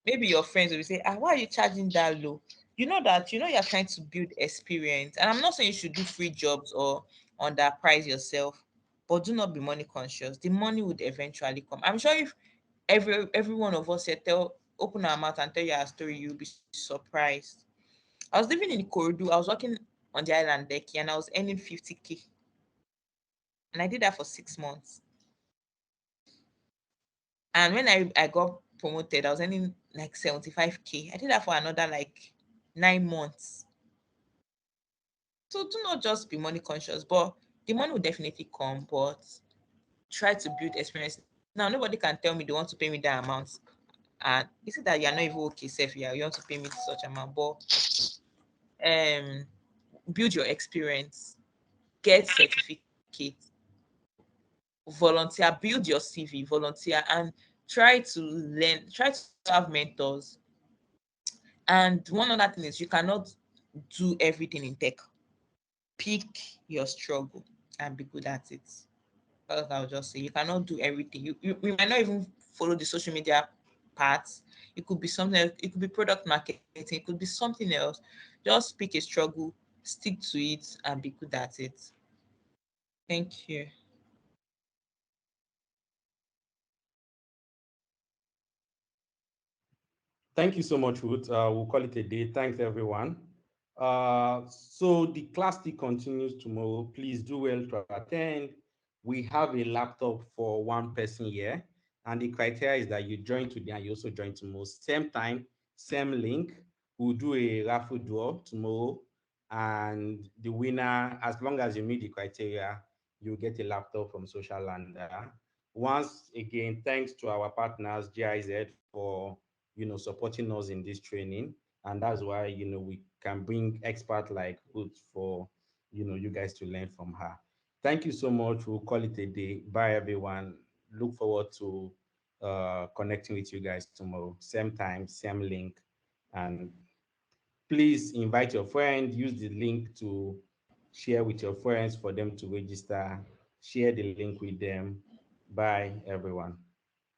maybe your friends will say, why are you charging that low? You know that you're trying to build experience. And I'm not saying you should do free jobs or underprice yourself, but do not be money conscious. The money would eventually come. I'm sure if every one of us said open our mouth and tell you our story, you'll be surprised. I was living in Ikorodu. I was working on the island deck and I was earning 50K. And I did that for 6 months. And when I got promoted, I was earning like 75K. I did that for another like 9 months. So do not just be money conscious, but the money will definitely come, but try to build experience. Now nobody can tell me they want to pay me that amount. And you see that you're not even okay, safe, yeah, you want to pay me such amount, but um build your experience, get certificate, volunteer, build your CV, volunteer, and try to have mentors. And one other thing is you cannot do everything in tech. Pick your struggle and be good at it. That's what I'll just say. You cannot do everything. You might not even follow the social media parts. It could be something else. It could be product marketing. It could be something else. Just pick a struggle, stick to it, and be good at it. Thank you. Thank you so much, Ruth. We'll call it a day. Thanks, everyone. So the class still continues tomorrow. Please do well to attend. We have a laptop for one person here, and the criteria is that you join today and you also join tomorrow. Same time, same link. We'll do a raffle draw tomorrow, and the winner, as long as you meet the criteria, you'll get a laptop from Social Lander. Once again, thanks to our partners, GIZ, for supporting us in this training. And that's why we can bring expert like Ruth for you guys to learn from her. Thank you so much. We'll call it a day. Bye everyone. Look forward to connecting with you guys tomorrow. Same time, same link. And please invite your friend, use the link to share with your friends for them to register. Share the link with them. Bye everyone.